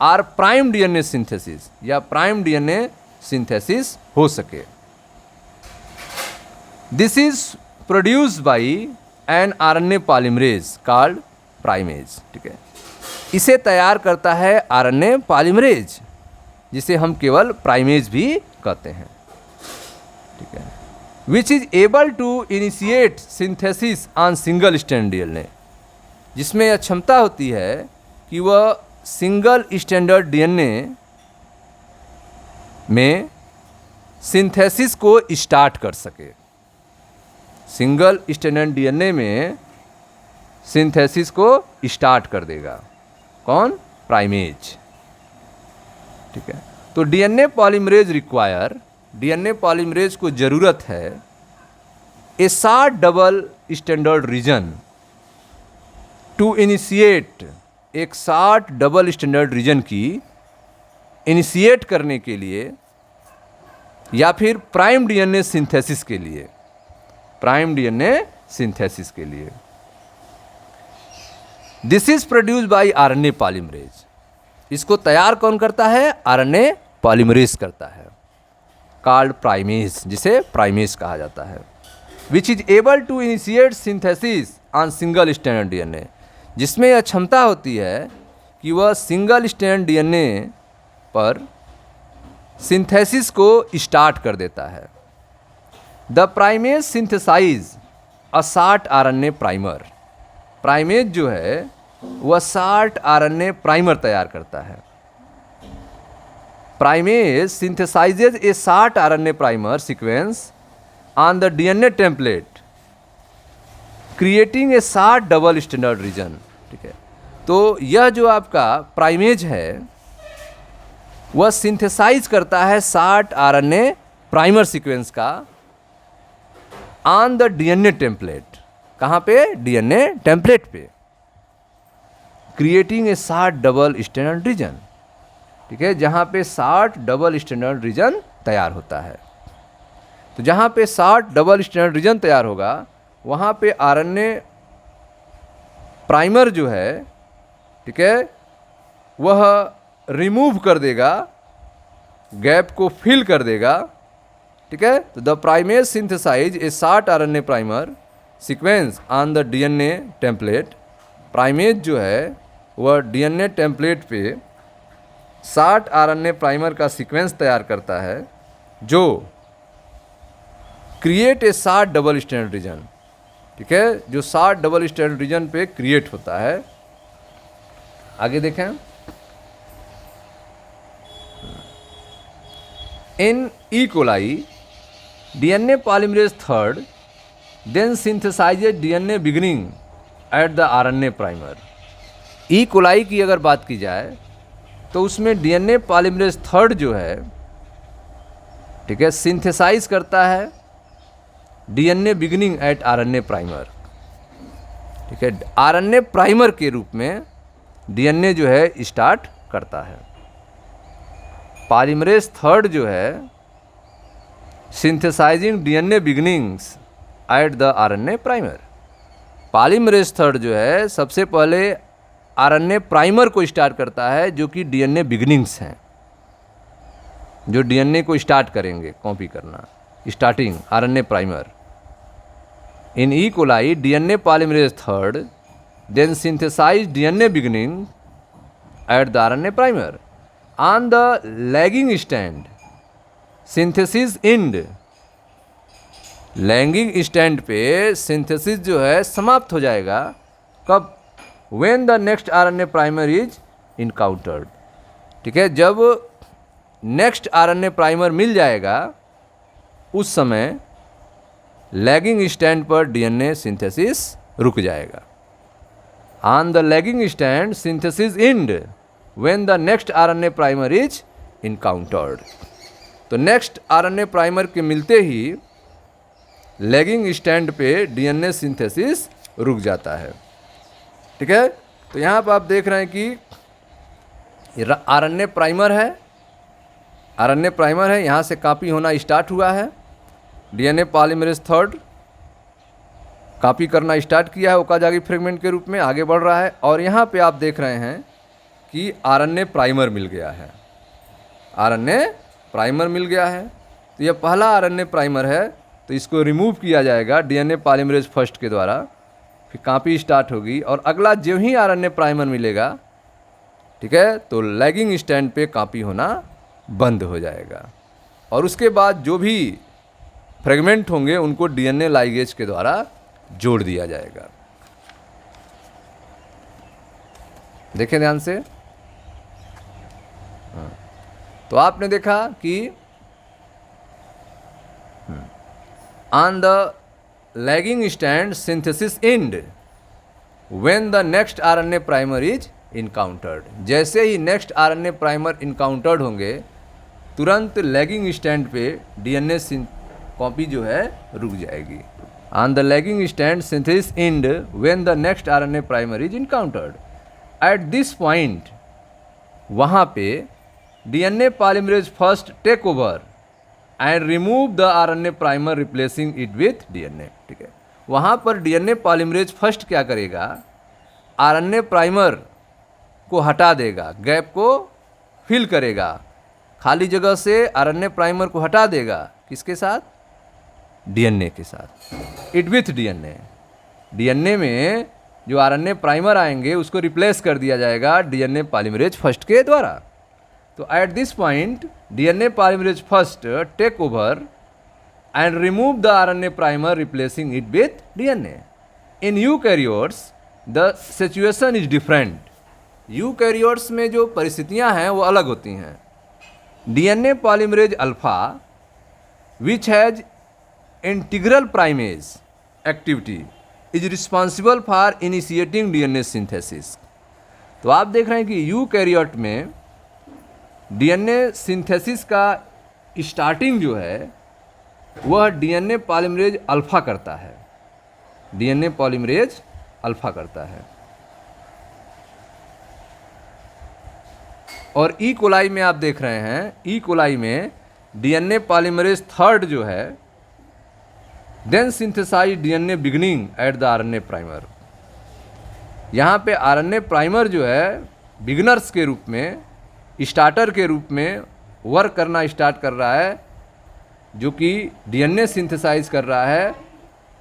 आर प्राइम डीएनए सिंथेसिस, या प्राइम डीएनए सिंथेसिस हो सके। This is produced by an RNA polymerase called primase, ठीक है। इसे तैयार करता है आरएनए पॉलीमरेज, जिसे हम केवल प्राइमेज भी कहते हैं, ठीक है। Which is able to initiate synthesis on single stand DNA, जिसमें यह क्षमता होती है कि वह सिंगल स्टैंडर्ड डीएनए में सिंथेसिस को स्टार्ट कर सके। सिंगल स्टैंडर्ड डीएनए में सिंथेसिस को स्टार्ट कर देगा कौन, प्राइमेज, ठीक है। तो DNA polymerase require, DNA polymerase को ज़रूरत है a short double standard region to initiate, एक शॉर्ट डबल स्टैंडर्ड रीजन की इनिशिएट करने के लिए, या फिर प्राइम डीएनए सिंथेसिस के लिए, प्राइम डीएनए सिंथेसिस के लिए। This is produced by RNA polymerase, इसको तैयार कौन करता है, आरएनए पॉलीमरेज करता है, कॉल्ड प्राइमेज, जिसे प्राइमेज कहा जाता है। Which is able to initiate synthesis on single standard DNA, जिसमें यह क्षमता होती है कि वह सिंगल स्टैंड डीएनए पर सिंथेसिस को स्टार्ट कर देता है। The primase synthesise a short RNA primer, primase जो है वह शॉर्ट आरएनए प्राइमर तैयार करता है। Primase synthesises a short RNA primer sequence on the DNA template creating a short double standard region, ठीक है। तो यह जो आपका प्राइमेज है वह सिंथेसाइज करता है शॉर्ट आरएनए प्राइमर सीक्वेंस का ऑन द डीएनए टेम्पलेट, कहाँ पे, डीएनए टेम्पलेट पे, creating a short double standard region. ठीक है, जहाँ पे 60 डबल स्टैंडर्ड रीजन तैयार होता है। तो जहाँ पे 60 डबल स्टैंडर्ड रीजन तैयार होगा वहाँ पे आरएनए प्राइमर जो है, ठीक है, वह रिमूव कर देगा, गैप को फिल कर देगा, ठीक है। तो the primase synthesise a 60 RNA primer sequence on the DNA template. Primase जो है वह डीएनए टेम्पलेट पे 60 आरएनए प्राइमर का सीक्वेंस तैयार करता है जो create a 60 double standard region, ठीक है, जो 60 डबल स्टैंडर्ड रीजन पे क्रिएट होता है। आगे देखें, in E coli DNA polymerase third then synthesizes DNA beginning at the RNA primer. E coli की अगर बात की जाए तो उसमें डीएनए पॉलीमरेज थर्ड जो है, ठीक है, सिंथेसाइज करता है DNA beginning eight RNA primer, ठीक है। आरएनए प्राइमर के रूप में डीएनए जो है स्टार्ट करता है। पॉलीमरेज थर्ड जो है synthesising DNA beginnings eight the RNA primer. Polymerase third जो है सबसे पहले आरएनए प्राइमर को स्टार्ट करता है, जो कि डीएनए बिगिनिंग्स हैं, जो डीएनए को स्टार्ट करेंगे कॉपी करना, starting RNA primer. In E coli DNA polymerase third then synthesise DNA beginning at the RNA primer on the lagging stand synthesis end. Lagging stand पे सिंथेसिस जो है समाप्त हो जाएगा कब? When the next RNA primer is encountered, ठीक है, जब नेक्स्ट आरएनए प्राइमर मिल जाएगा उस समय लैगिंग स्टैंड पर डीएनए सिंथेसिस रुक जाएगा। On the lagging stand synthesis end when the next RNA primer is encountered. तो नेक्स्ट आरएनए प्राइमर के मिलते ही लैगिंग स्टैंड पे डीएनए सिंथेसिस रुक जाता है, ठीक है। तो यहाँ पर आप देख रहे हैं कि आरएनए प्राइमर है, आरएनए प्राइमर है, यहाँ से कॉपी होना स्टार्ट हुआ है। डीएनए पॉलीमरेज थर्ड कॉपी करना स्टार्ट किया है ओकाजाकी फ्रेगमेंट के रूप में, आगे बढ़ रहा है। और यहाँ पे आप देख रहे हैं कि आरएनए प्राइमर मिल गया है, आरएनए प्राइमर मिल गया है। तो यह पहला आरएनए प्राइमर है, तो इसको रिमूव किया जाएगा डीएनए पॉलीमरेज फर्स्ट के द्वारा, फिर कॉपी स्टार्ट होगी और अगला जो ही आरएनए प्राइमर मिलेगा, ठीक है, तो लैगिंग स्टैंड पे कॉपी होना बंद हो जाएगा और उसके बाद जो भी फ्रेगमेंट होंगे उनको डीएनए लाइगेज के द्वारा जोड़ दिया जाएगा। देखें ध्यान से। तो आपने देखा कि on the lagging stand synthesis end when the next RNA primer is encountered. जैसे ही नेक्स्ट आरएनए प्राइमर इनकाउंटर्ड होंगे तुरंत लैगिंग स्टैंड पे डीएनए कॉपी जो है रुक जाएगी। On the lagging stand synthesis end when the next RNA primer is encountered. At this point वहाँ पे DNA polymerase first take over and remove the RNA primer replacing it with DNA, ठीक है। वहाँ पर डीएनए पॉलीमरेज फर्स्ट क्या करेगा, RNA primer को हटा देगा, गैप को फिल करेगा, खाली जगह से आरएनए प्राइमर को हटा देगा, किसके साथ? डीएनए के साथ, इट विथ डीएनए। डीएनए में जो आरएनए प्राइमर आएंगे उसको रिप्लेस कर दिया जाएगा डीएनए पॉलीमरेज फर्स्ट के द्वारा। तो at this point DNA polymerase first take over and remove the RNA primer replacing it with DNA. In eukaryotes the situation is different. Eukaryotes में जो परिस्थितियां हैं वो अलग होती हैं। DNA polymerase alpha which has integral primase activity is responsible for initiating DNA synthesis. तो आप देख रहे हैं कि यूकैरियोट में डीएनए सिंथेसिस का स्टार्टिंग जो है वह डीएनए पॉलीमरेज अल्फा करता है, डीएनए पॉलीमरेज अल्फा करता है। और ई कोलाई में आप देख रहे हैं, ई कोलाई में डीएनए पॉलीमरेज थर्ड जो है then synthesise DNA beginning at the RNA primer. यहाँ पे आरएनए प्राइमर जो है बिगनर्स के रूप में, स्टार्टर के रूप में वर्क करना स्टार्ट कर रहा है, जो कि डीएनए सिंथेसाइज कर रहा है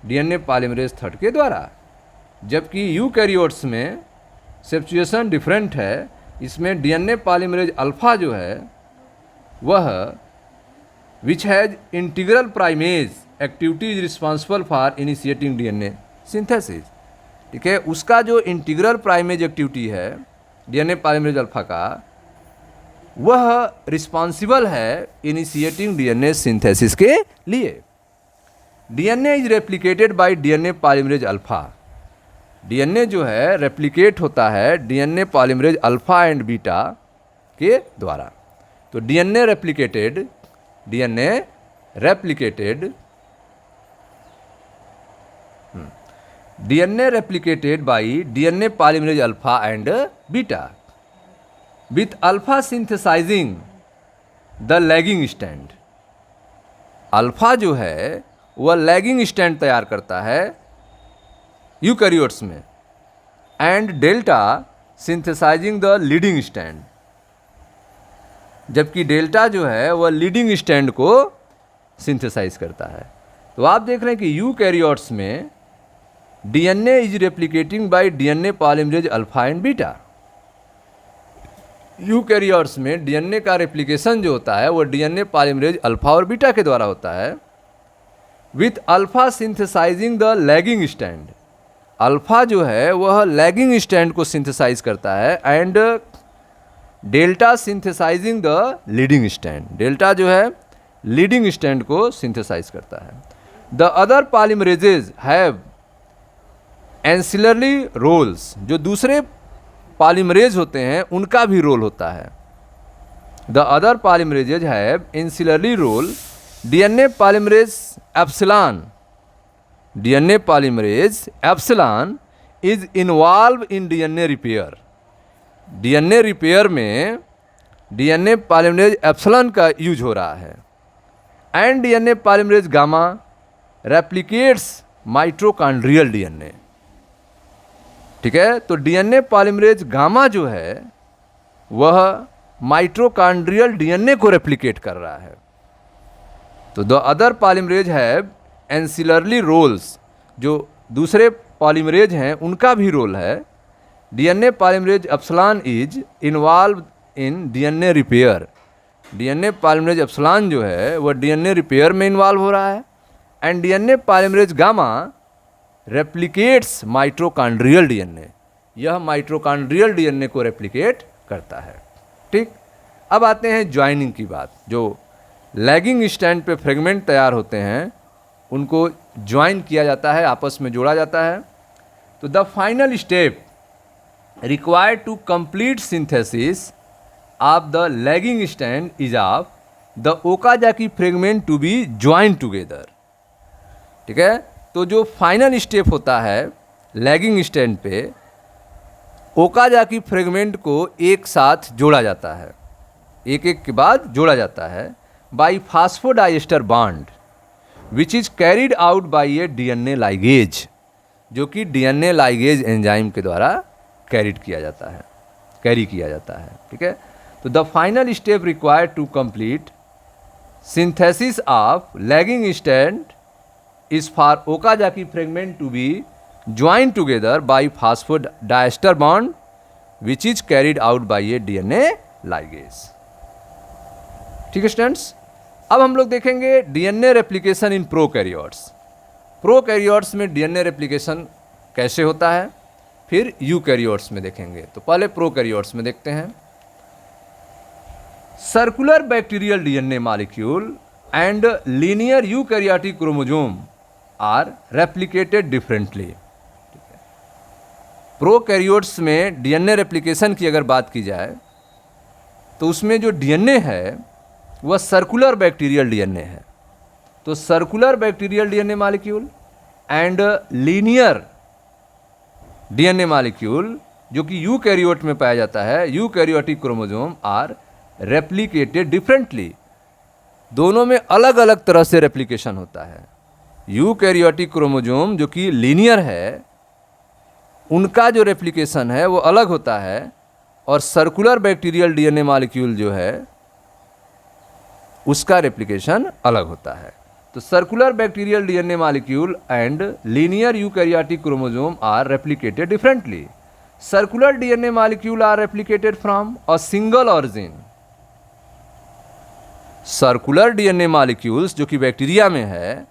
डीएनए पॉलीमरेज थर्ड के द्वारा। जबकि यूकैरियोट्स में सिचुएशन डिफरेंट है। इसमें डीएनए पॉलीमरेज अल्फा जो है वह विच has integral primase activity is responsible for initiating DNA synthesis. ठीक है, उसका जो इंटीग्रल प्राइमेज एक्टिविटी है डीएनए पॉलीमरेज अल्फा का, वह रिस्पॉन्सिबल है इनिशिएटिंग डीएनए सिंथेसिस के लिए। DNA is replicated bye DNA polymerase alpha. DNA जो है रेप्लिकेट होता है DNA polymerase alpha and beta के द्वारा। तो DNA replicated bye DNA polymerase alpha and beta with alpha synthesizing the lagging strand। Alpha जो है वह लैगिंग स्टैंड तैयार करता है यूकैरियोट्स में, and delta synthesizing the leading stand, जबकि डेल्टा जो है वह लीडिंग स्टैंड को सिंथेसाइज करता है। तो आप देख रहे हैं कि यूकैरियोट्स में DNA is replicating by DNA polymerase alpha and beta. Eukaryotes में डीएनए का रेप्लिकेशन जो होता है वो डीएनए पॉलीमरेज अल्फा और बीटा के द्वारा होता है, with alpha synthesizing the lagging strand. Alpha जो है वह लैगिंग स्टैंड को सिंथेसाइज करता है, and delta synthesizing the leading strand. Delta जो है लीडिंग स्टैंड को सिंथेसाइज करता है। The other polymerases have ancillary roles. जो दूसरे पॉलीमरेज होते हैं उनका भी रोल होता है। The other polymerases have ancillary role. DNA polymerase epsilon is involve in DNA repair. डीएनए रिपेयर में डीएनए पॉलीमरेज एप्सिलॉन का यूज हो रहा है, and DNA polymerase gamma replicates mitochondrial DNA. ठीक है, तो डीएनए पॉलीमरेज गामा जो है वह माइटोकॉन्ड्रियल डीएनए को रेप्लिकेट कर रहा है। तो the other polymerase have ancillary roles. जो दूसरे पॉलीमरेज हैं उनका भी रोल है। DNA polymerase epsilon is involve in DNA repair. DNA polymerase epsilon जो है वह डीएनए रिपेयर में इन्वॉल्व हो रहा है, and DNA polymerase gamma replicates mitochondrial DNA. यह माइटोकॉन्ड्रियल डीएनए को रेप्लिकेट करता है। ठीक, अब आते हैं ज्वाइनिंग की बात। जो लैगिंग स्टैंड पे फ्रेगमेंट तैयार होते हैं उनको ज्वाइन किया जाता है, आपस में जोड़ा जाता है। तो the final step required to complete synthesis of the lagging stand is of the Okazaki fragment to be join together. ठीक है, तो जो फाइनल स्टेप होता है लैगिंग स्टैंड पे, ओकाजाकी फ्रेगमेंट को एक साथ जोड़ा जाता है, एक एक के बाद जोड़ा जाता है by फास्फोडाइएस्टर bond which is carried out by A DNA ligase, जो कि डीएनए लाइगेज एंजाइम के द्वारा कैरी किया जाता है। ठीक है, तो the final step required to complete synthesis of lagging stand is for Okazaki fragment to be joined together by phosphodiester bond which is carried out by a DNA ligase। ठीक है स्टूडेंट्स, अब हम लोग देखेंगे DNA replication in prokaryotes. Prokaryotes में DNA replication कैसे होता है, फिर यूकैरियोट्स में देखेंगे। तो पहले प्रोकैरियोट्स में देखते हैं। Circular bacterial DNA molecule and linear eukaryotic chromosome are replicated differently. Prokaryotes में डीएनए रेप्लिकेशन की अगर बात की जाए तो उसमें जो डीएनए है वह सर्कुलर बैक्टीरियल डीएनए है। तो circular bacterial DNA molecule and linear DNA molecule जो कि यूकैरियोट में पाया जाता है, eukaryotic chromosome are replicated differently. दोनों में अलग अलग तरह से रेप्लिकेशन होता है। यूकैरियोटिक क्रोमोसोम जो कि लीनियर है, उनका जो रेप्लिकेशन है वो अलग होता है, और सर्कुलर बैक्टीरियल डीएनए मॉलिक्यूल जो है उसका रेप्लिकेशन अलग होता है। तो circular bacterial DNA molecule and linear eukaryotic chromosome are replicated differently. Circular DNA molecule are replicated from a single origin. Circular DNA molecules जो कि बैक्टीरिया में है,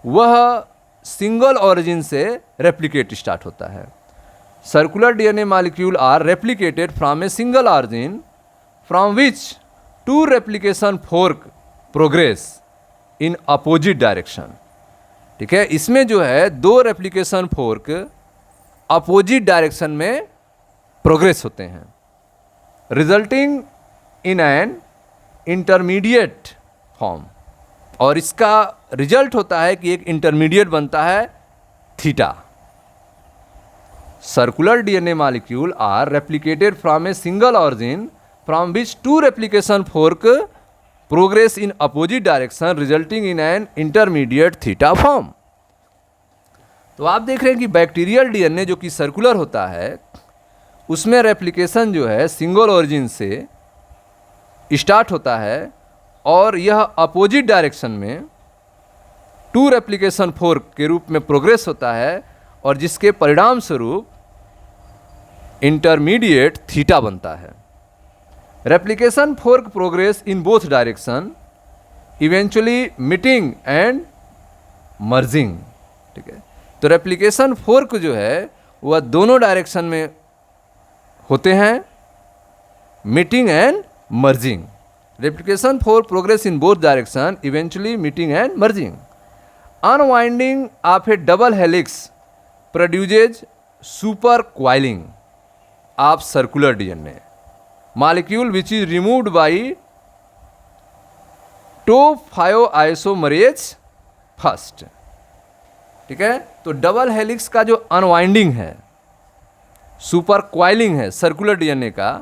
वह सिंगल ऑरिजिन से रेप्लिकेट स्टार्ट होता है। Circular DNA molecule are replicated from a single origin from which two replication fork progress in opposite direction. ठीक है, इसमें जो है दो रेप्लिकेशन फोर्क अपोजिट डायरेक्शन में प्रोग्रेस होते हैं, resulting in an intermediate form. और इसका रिजल्ट होता है कि एक इंटरमीडिएट बनता है theta. Circular DNA molecule are replicated from a single origin from which two replication fork progress in opposite direction resulting in an intermediate theta form. तो आप देख रहे हैं कि बैक्टीरियल डीएनए जो कि सर्कुलर होता है, उसमें रेप्लिकेशन जो है सिंगल ऑरिजिन से स्टार्ट होता है, और यह अपोजिट डायरेक्शन में टू रेप्लिकेशन फोर्क के रूप में प्रोग्रेस होता है, और जिसके परिणाम स्वरूप इंटरमीडिएट थीटा बनता है। Replication fork progress in both direction eventually meeting and merging. ठीक है, तो रेप्लिकेशन फोर्क जो है वह दोनों डायरेक्शन में होते हैं, meeting and merging. Replication fork progress in both direction eventually meeting and merging. Unwinding of A double helix produces super coiling of circular DNA molecule which is removed by topoisomerase first. ठीक है, तो double helix का जो unwinding है, super coiling है circular DNA का,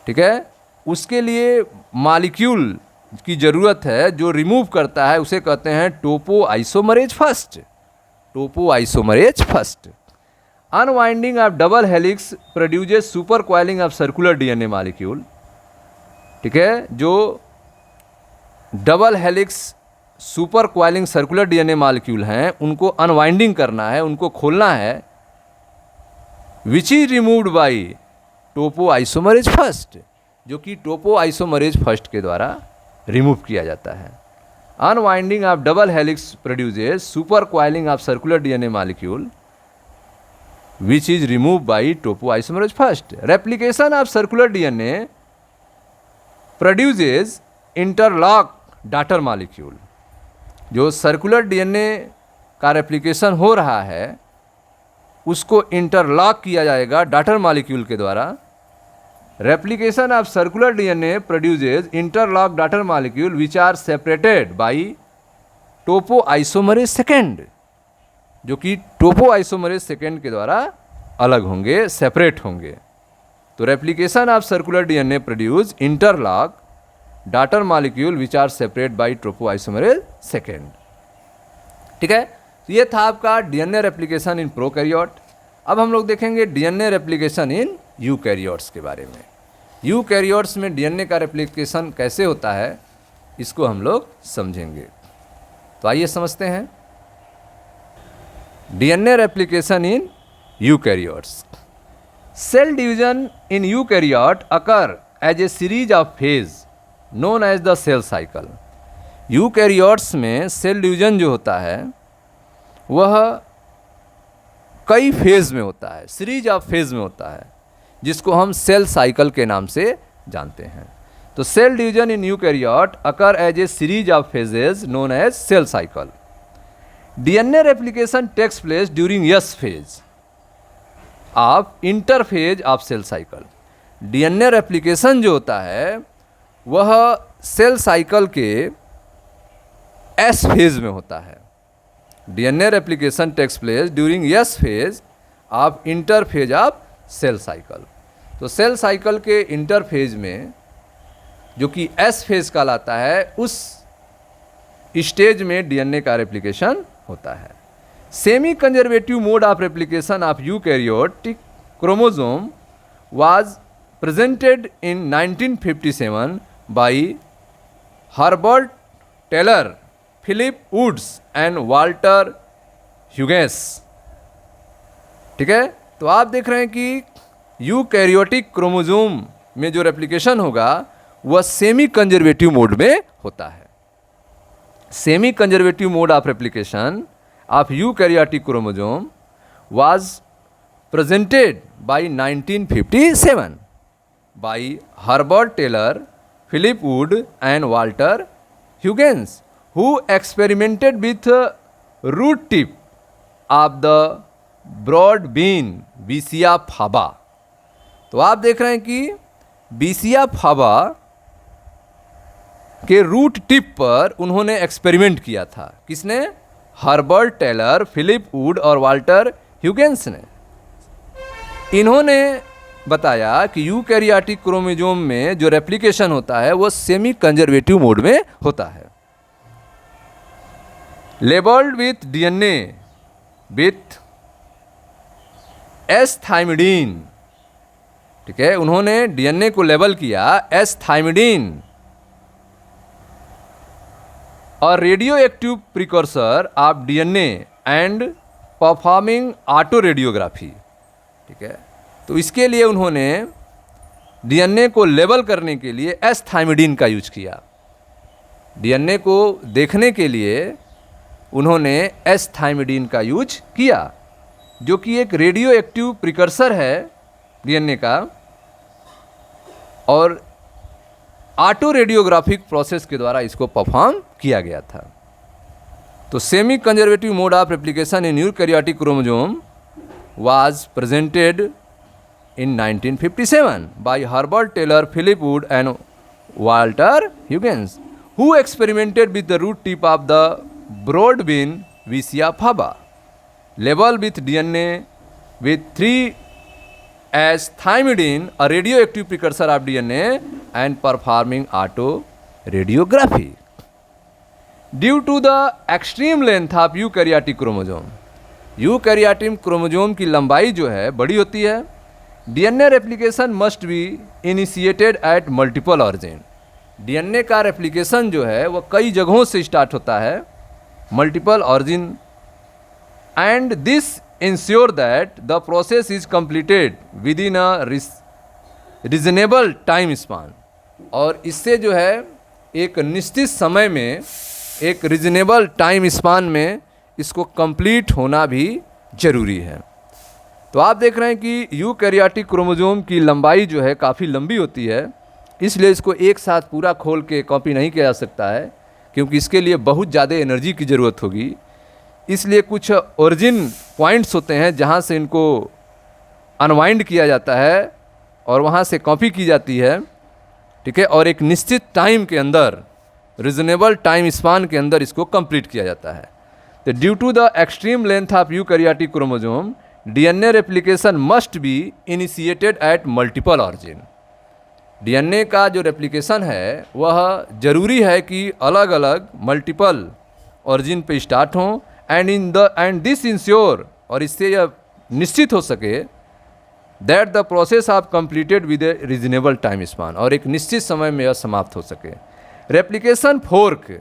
ठीक है, उसके लिए मॉलिक्यूल की ज़रूरत है जो रिमूव करता है, उसे कहते हैं topoisomerase first. Topoisomerase first. Unwinding of double helix produces super coiling of circular DNA molecule. ठीक है, जो double helix super coiling circular DNA molecule हैं, उनको अनवाइंडिंग करना है, उनको खोलना है, which is removed by topoisomerase first, जो कि टोपोआइसोमरेज फर्स्ट के द्वारा रिमूव किया जाता है। Unwinding of double helix produces super coiling of circular DNA molecule which is removed by topoisomerase first. Replication of circular DNA produces interlock daughter molecule. जो circular DNA का replication हो रहा है उसको इंटरलॉक किया जाएगा डॉटर मॉलिक्यूल के द्वारा। Replication of circular DNA produces interlock daughter molecule which are separated by topoisomerase second, जो कि टोपोआइसोमरेज सेकेंड के द्वारा अलग होंगे, सेपरेट होंगे। तो replication of circular DNA produce interlock daughter molecule which are separate by topoisomerase second. ठीक है, तो ये था आपका डीएनए रेप्लिकेशन इन प्रोकैरियोट। अब हम लोग देखेंगे डीएनए रेप्लिकेशन इन यूकैरियोट्स के बारे में। यूकैरियोट्स में डीएनए का रेप्लिकेशन कैसे होता है, इसको हम लोग समझेंगे। तो आइए समझते हैं DNA replication in eukaryotes. Cell division in eukaryote occur as a series of phase known as the cell cycle. यूकैरियोट्स में सेल डिवीजन जो होता है वह कई फेज में होता है, सीरीज ऑफ फेज में होता है, जिसको हम सेल साइकिल के नाम से जानते हैं। तो cell division in eukaryote occur as a series of phases known as cell cycle. DNA replication takes place during S phase of interphase of cell cycle. DNA replication जो होता है वह सेल साइकिल के एस फेज में होता है। DNA replication takes place during S phase of interphase of cell cycle. तो cell cycle के इंटरफेज में जो कि एस फेज कहलाता है, उस स्टेज में डीएनए का रेप्लिकेशन होता है। Semi conservative mode of replication of eukaryotic chromosome was presented in 1957 by Herbert Taylor, Philip Woods and Walter Hughes. ठीक है, तो आप देख रहे हैं कि यूकैरियोटिक क्रोमोसोम में जो रेप्लिकेशन होगा वह सेमी कंजर्वेटिव मोड में होता है। Semi conservative mode of replication of eukaryotic chromosome was presented by 1957 by Herbert Taylor, Philip Wood and Walter ह्यूगेंस, who experimented with root tip of the broad bean Vicia faba। तो आप देख रहे हैं कि Vicia faba के root tip पर उन्होंने एक्सपेरिमेंट किया था। किसने? हर्बर्ट टेलर, फिलिप वुड और वाल्टर ह्यूगेंस ने। इन्होंने बताया कि यूकैरियोटिक क्रोमोसोम में जो रेप्लिकेशन होता है वो सेमी कंजर्वेटिव मोड में होता है। Labelled with DNA with S thymidine. ठीक है, उन्होंने डीएनए को लेबल किया एस थाइमिडीन और radioactive precursor of DNA and performing autoradiography. ठीक है, तो इसके लिए उन्होंने डीएनए को लेबल करने के लिए एस थाइमिडीन का यूज किया। डीएनए को देखने के लिए उन्होंने एस थाइमिडीन का यूज किया, जो कि एक रेडियो एक्टिव प्रिकर्सर है डीएनए का, और ऑटो रेडियोग्राफिक प्रोसेस के द्वारा इसको परफॉर्म किया गया था। तो semi conservative mode of replication in eukaryotic chromosome was presented in 1957 by Herbert Taylor, Philip Wood and Walter ह्यूगेंस, who experimented with the root tip of the broad bean Vicia faba, labeled with DNA with 3S thymidine, a radioactive precursor of DNA, and performing auto radiography. Due to the extreme length of eukaryotic chromosome, eukaryotic chromosome की लंबाई जो है बड़ी होती है, DNA replication must be initiated at multiple origin. DNA का replication जो है वह कई जगहों से स्टार्ट होता है, multiple origin, and this ensure that the process is completed with in a reasonable time span. और इससे जो है एक निश्चित समय में, एक रीजनेबल टाइम स्पान में इसको कंप्लीट होना भी जरूरी है। तो आप देख रहे हैं कि यूकैरियोटिक क्रोमोसोम की लंबाई जो है काफ़ी लंबी होती है, इसलिए इसको एक साथ पूरा खोल के कॉपी नहीं किया जा सकता है, क्योंकि इसके लिए बहुत ज़्यादा एनर्जी की ज़रूरत होगी। इसलिए कुछ ओरिजिन पॉइंट्स होते हैं जहाँ से इनको अनवाइंड किया जाता है और वहाँ से कॉपी की जाती है। ठीक है, और एक निश्चित टाइम के अंदर, रीजनेबल टाइम स्पान के अंदर इसको कंप्लीट किया जाता है। तो due to the extreme length of eukaryotic chromosome, DNA replication must be initiated at multiple origin. DNA का जो रेप्लिकेशन है वह ज़रूरी है कि अलग अलग मल्टीपल ऑरिजिन पे स्टार्ट हों, एंड दिस इंश्योर, और इससे यह निश्चित हो सके that the process of completed with a reasonable time span, और एक निश्चित समय में यह समाप्त हो सके। Replication fork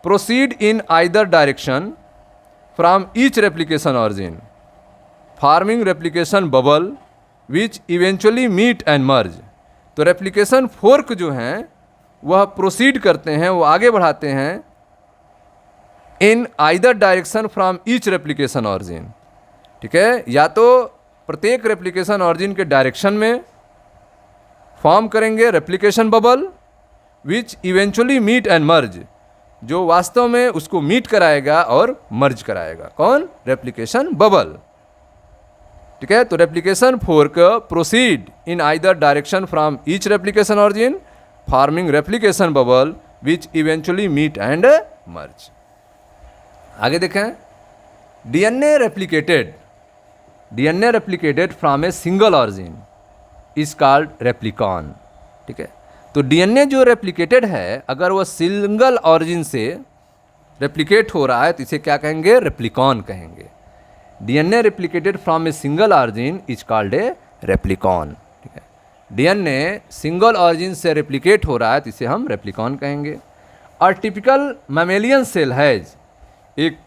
proceed in either direction from each replication origin, forming replication bubble which eventually meet and merge. तो रेप्लिकेशन फोर्क जो हैं वह प्रोसीड करते हैं, वो आगे बढ़ाते हैं in either direction from each replication origin. ठीक है, या तो प्रत्येक रेप्लिकेशन ऑरिजिन के डायरेक्शन में फॉर्म करेंगे replication bubble which eventually meet and merge, जो वास्तव में उसको मीट कराएगा और मर्ज कराएगा। कौन? Replication bubble. ठीक है, तो replication fork proceed in either direction from each replication origin, forming replication bubble which eventually meet and merge. आगे देखें, DNA replicated DNA replicated from a single origin is called replicon. ठीक है, तो DNA जो replicated है अगर वह single origin से रेप्लिकेट हो रहा है तो इसे क्या कहेंगे? रेप्लिकॉन कहेंगे। DNA replicated from a single origin is called a replicon. ठीक है, डीएनए सिंगल ऑरिजिन से रेप्लिकेट हो रहा है तो इसे हम रेप्लिकॉन कहेंगे। और टिपिकल मैमेलियन सेल हैज, एक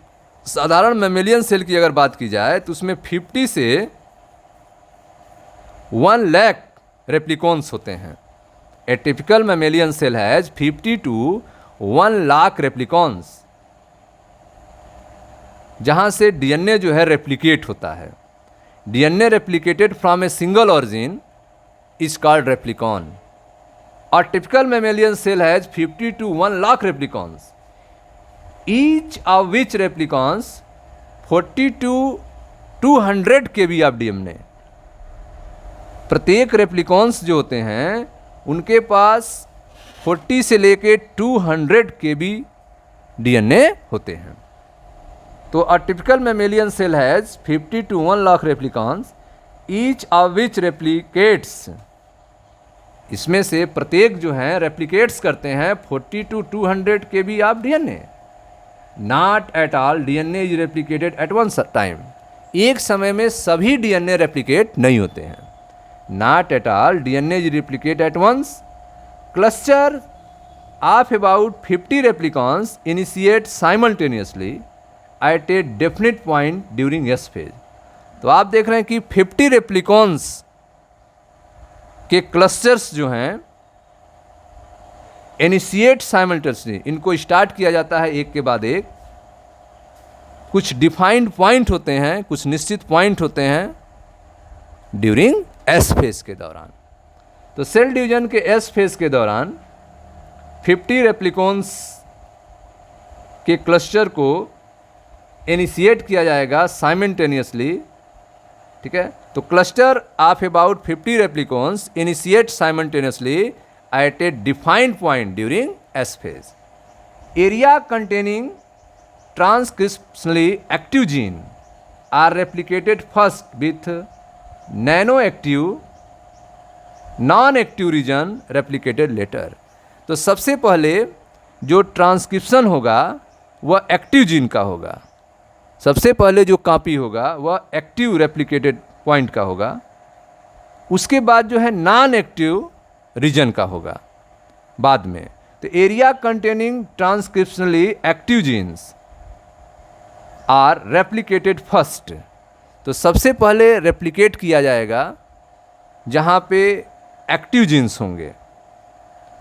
साधारण मैमेलियन सेल की अगर बात की जाए तो उसमें 50 से 1 लाख रेप्लिकॉन्स होते हैं। A typical mammalian cell has 50 to 1 lakh replicons, जहां से डीएनए जो है रेप्लिकेट होता है। DNA replicated from a single origin is called replicon. और typical mammalian cell has 50 to 1 lakh replicons, each of which replicons 40 to 200 kb of DNA. प्रत्येक replicons जो होते हैं उनके पास 40 से लेके 200 kb डीएनए होते हैं। तो a typical mammalian cell has 50 to 1 lakh replicons, each of which replicates, इसमें से प्रत्येक जो हैं रेप्लिकेट्स करते हैं 40 to 200 kb of DNA. Not at all DNA is replicated at one time, एक समय में सभी डीएनए रेप्लिकेट नहीं होते हैं। Not at all DNA is replicate at once, cluster of about 50 replicons initiate simultaneously at a definite point during S phase. तो आप देख रहे हैं कि 50 रेप्लिकॉन्स के क्लस्टर्स जो हैं इनिशिएट साइमल्टेनियसली, इनको स्टार्ट किया जाता है एक के बाद एक। कुछ डिफाइंड पॉइंट होते हैं, कुछ निश्चित पॉइंट होते हैं ड्यूरिंग एस फेज के दौरान। तो सेल डिवीजन के एस फेज के दौरान 50 रेप्लिकॉन्स के क्लस्टर को इनिशिएट किया जाएगा साइमल्टेनियसली। ठीक है, तो cluster of about 50 replicons initiate simultaneously at a defined point during S phase. Area containing transcriptionally active gene are replicated first with nanoactive, non-active region replicated later. तो सबसे पहले जो ट्रांसक्रिप्शन होगा वह एक्टिव जीन का होगा। सबसे पहले जो कॉपी होगा वह एक्टिव रेप्लिकेटेड पॉइंट का होगा, उसके बाद जो है नॉन एक्टिव रीजन का होगा बाद में। तो area containing transcriptionally active genes are replicated first, तो सबसे पहले रेप्लिकेट किया जाएगा जहाँ पे एक्टिव जीन्स होंगे,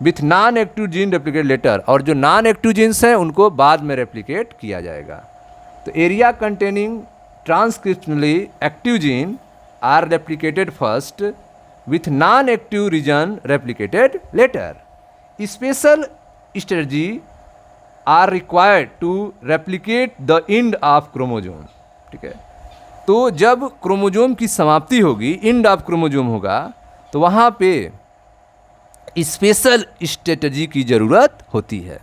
with non active gene replicate later, और जो नॉन एक्टिव जीन्स हैं उनको बाद में रेप्लिकेट किया जाएगा। तो area containing transcriptionally active gene are replicated first with non-active region replicated later. Special strategy are required to replicate the end of chromosome. ठीक है, तो जब क्रोमोजोम की समाप्ति होगी, एंड ऑफ क्रोमोजोम होगा, तो वहाँ पे स्पेशल स्ट्रेटजी की ज़रूरत होती है।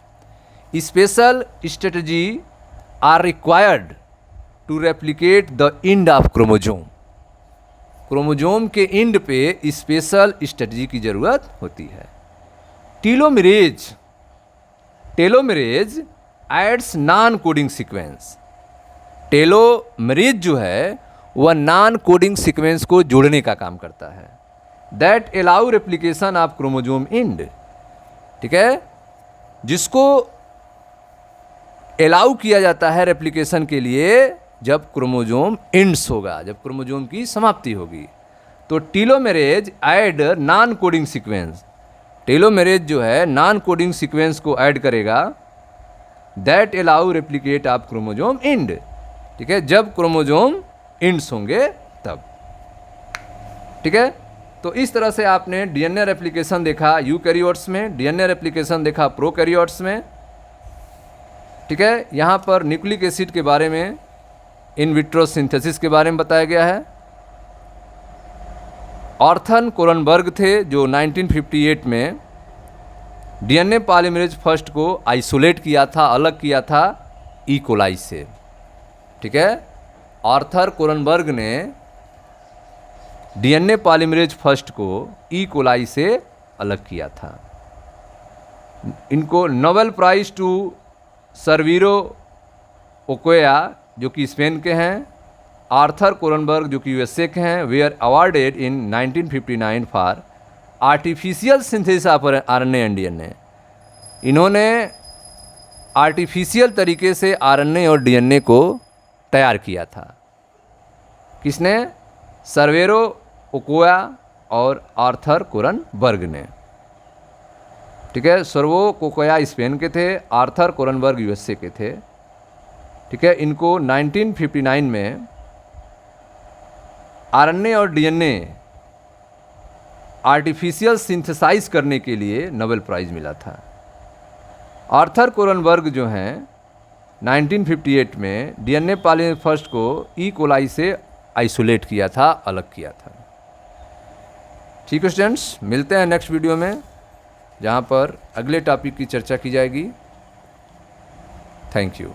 Special strategy are required to replicate the end of chromosome. Chromosome के एंड पे स्पेशल स्ट्रेटजी की ज़रूरत होती है। Telomerase adds non coding sequence. Telomerase जो है वह नॉन कोडिंग सीक्वेंस को जोड़ने का काम करता है, that allow replication of chromosome and. ठीक है, जिसको अलाउ किया जाता है रेप्लिकेशन के लिए जब क्रोमोजोम एंड्स होगा, जब क्रोमोजोम की समाप्ति होगी। तो telomeres add non coding sequence, telomerase जो है नॉन कोडिंग सीक्वेंस को ऐड करेगा, that allow replicate of chromosome and. ठीक है, जब क्रोमोजोम एंड्स होंगे तब। ठीक है, तो इस तरह से आपने डीएनए रेप्लिकेशन देखा यूकैरियोट्स में, डीएनए रेप्लिकेशन देखा प्रोकैरियोट्स में। ठीक है, यहाँ पर न्यूक्लिक एसिड के बारे में, इन विट्रो सिंथेसिस के बारे में बताया गया है। ऑर्थन कोरनबर्ग थे जो 1958 में डीएनए पॉलीमरेज फर्स्ट को आइसोलेट किया था, अलग किया था ई कोलाई से। ठीक है, आर्थर कोरनबर्ग ने डीएनए पॉलीमरेज फर्स्ट को ई कोलाई से अलग किया था। इनको नोबेल प्राइज टू सर्वीरो ओकोया जो कि स्पेन के हैं, आर्थर कोरनबर्ग जो कि यूएसए के हैं, were awarded in 1959 for artificial synthesis of RNA and DNA. इन्होंने आर्टिफिशियल तरीके से आरएनए और डीएनए को तैयार किया था। किसने? सर्वेरो ओकोया और आर्थर कोरनबर्ग ने। ठीक है, सर्वो ओकोया स्पेन के थे, आर्थर कोरनबर्ग यूएसए के थे। ठीक है, इनको 1959 में आरएनए और डीएनए आर्टिफिशियल सिंथेसाइज करने के लिए नोबेल प्राइज़ मिला था। आर्थर कोरनबर्ग जो हैं 1958 में डीएनए पॉलीमरेज फर्स्ट को ई कोलाई से आइसोलेट किया था, अलग किया था। ठीक है स्टूडेंट्स, मिलते हैं नेक्स्ट वीडियो में जहाँ पर अगले टॉपिक की चर्चा की जाएगी। Thank you.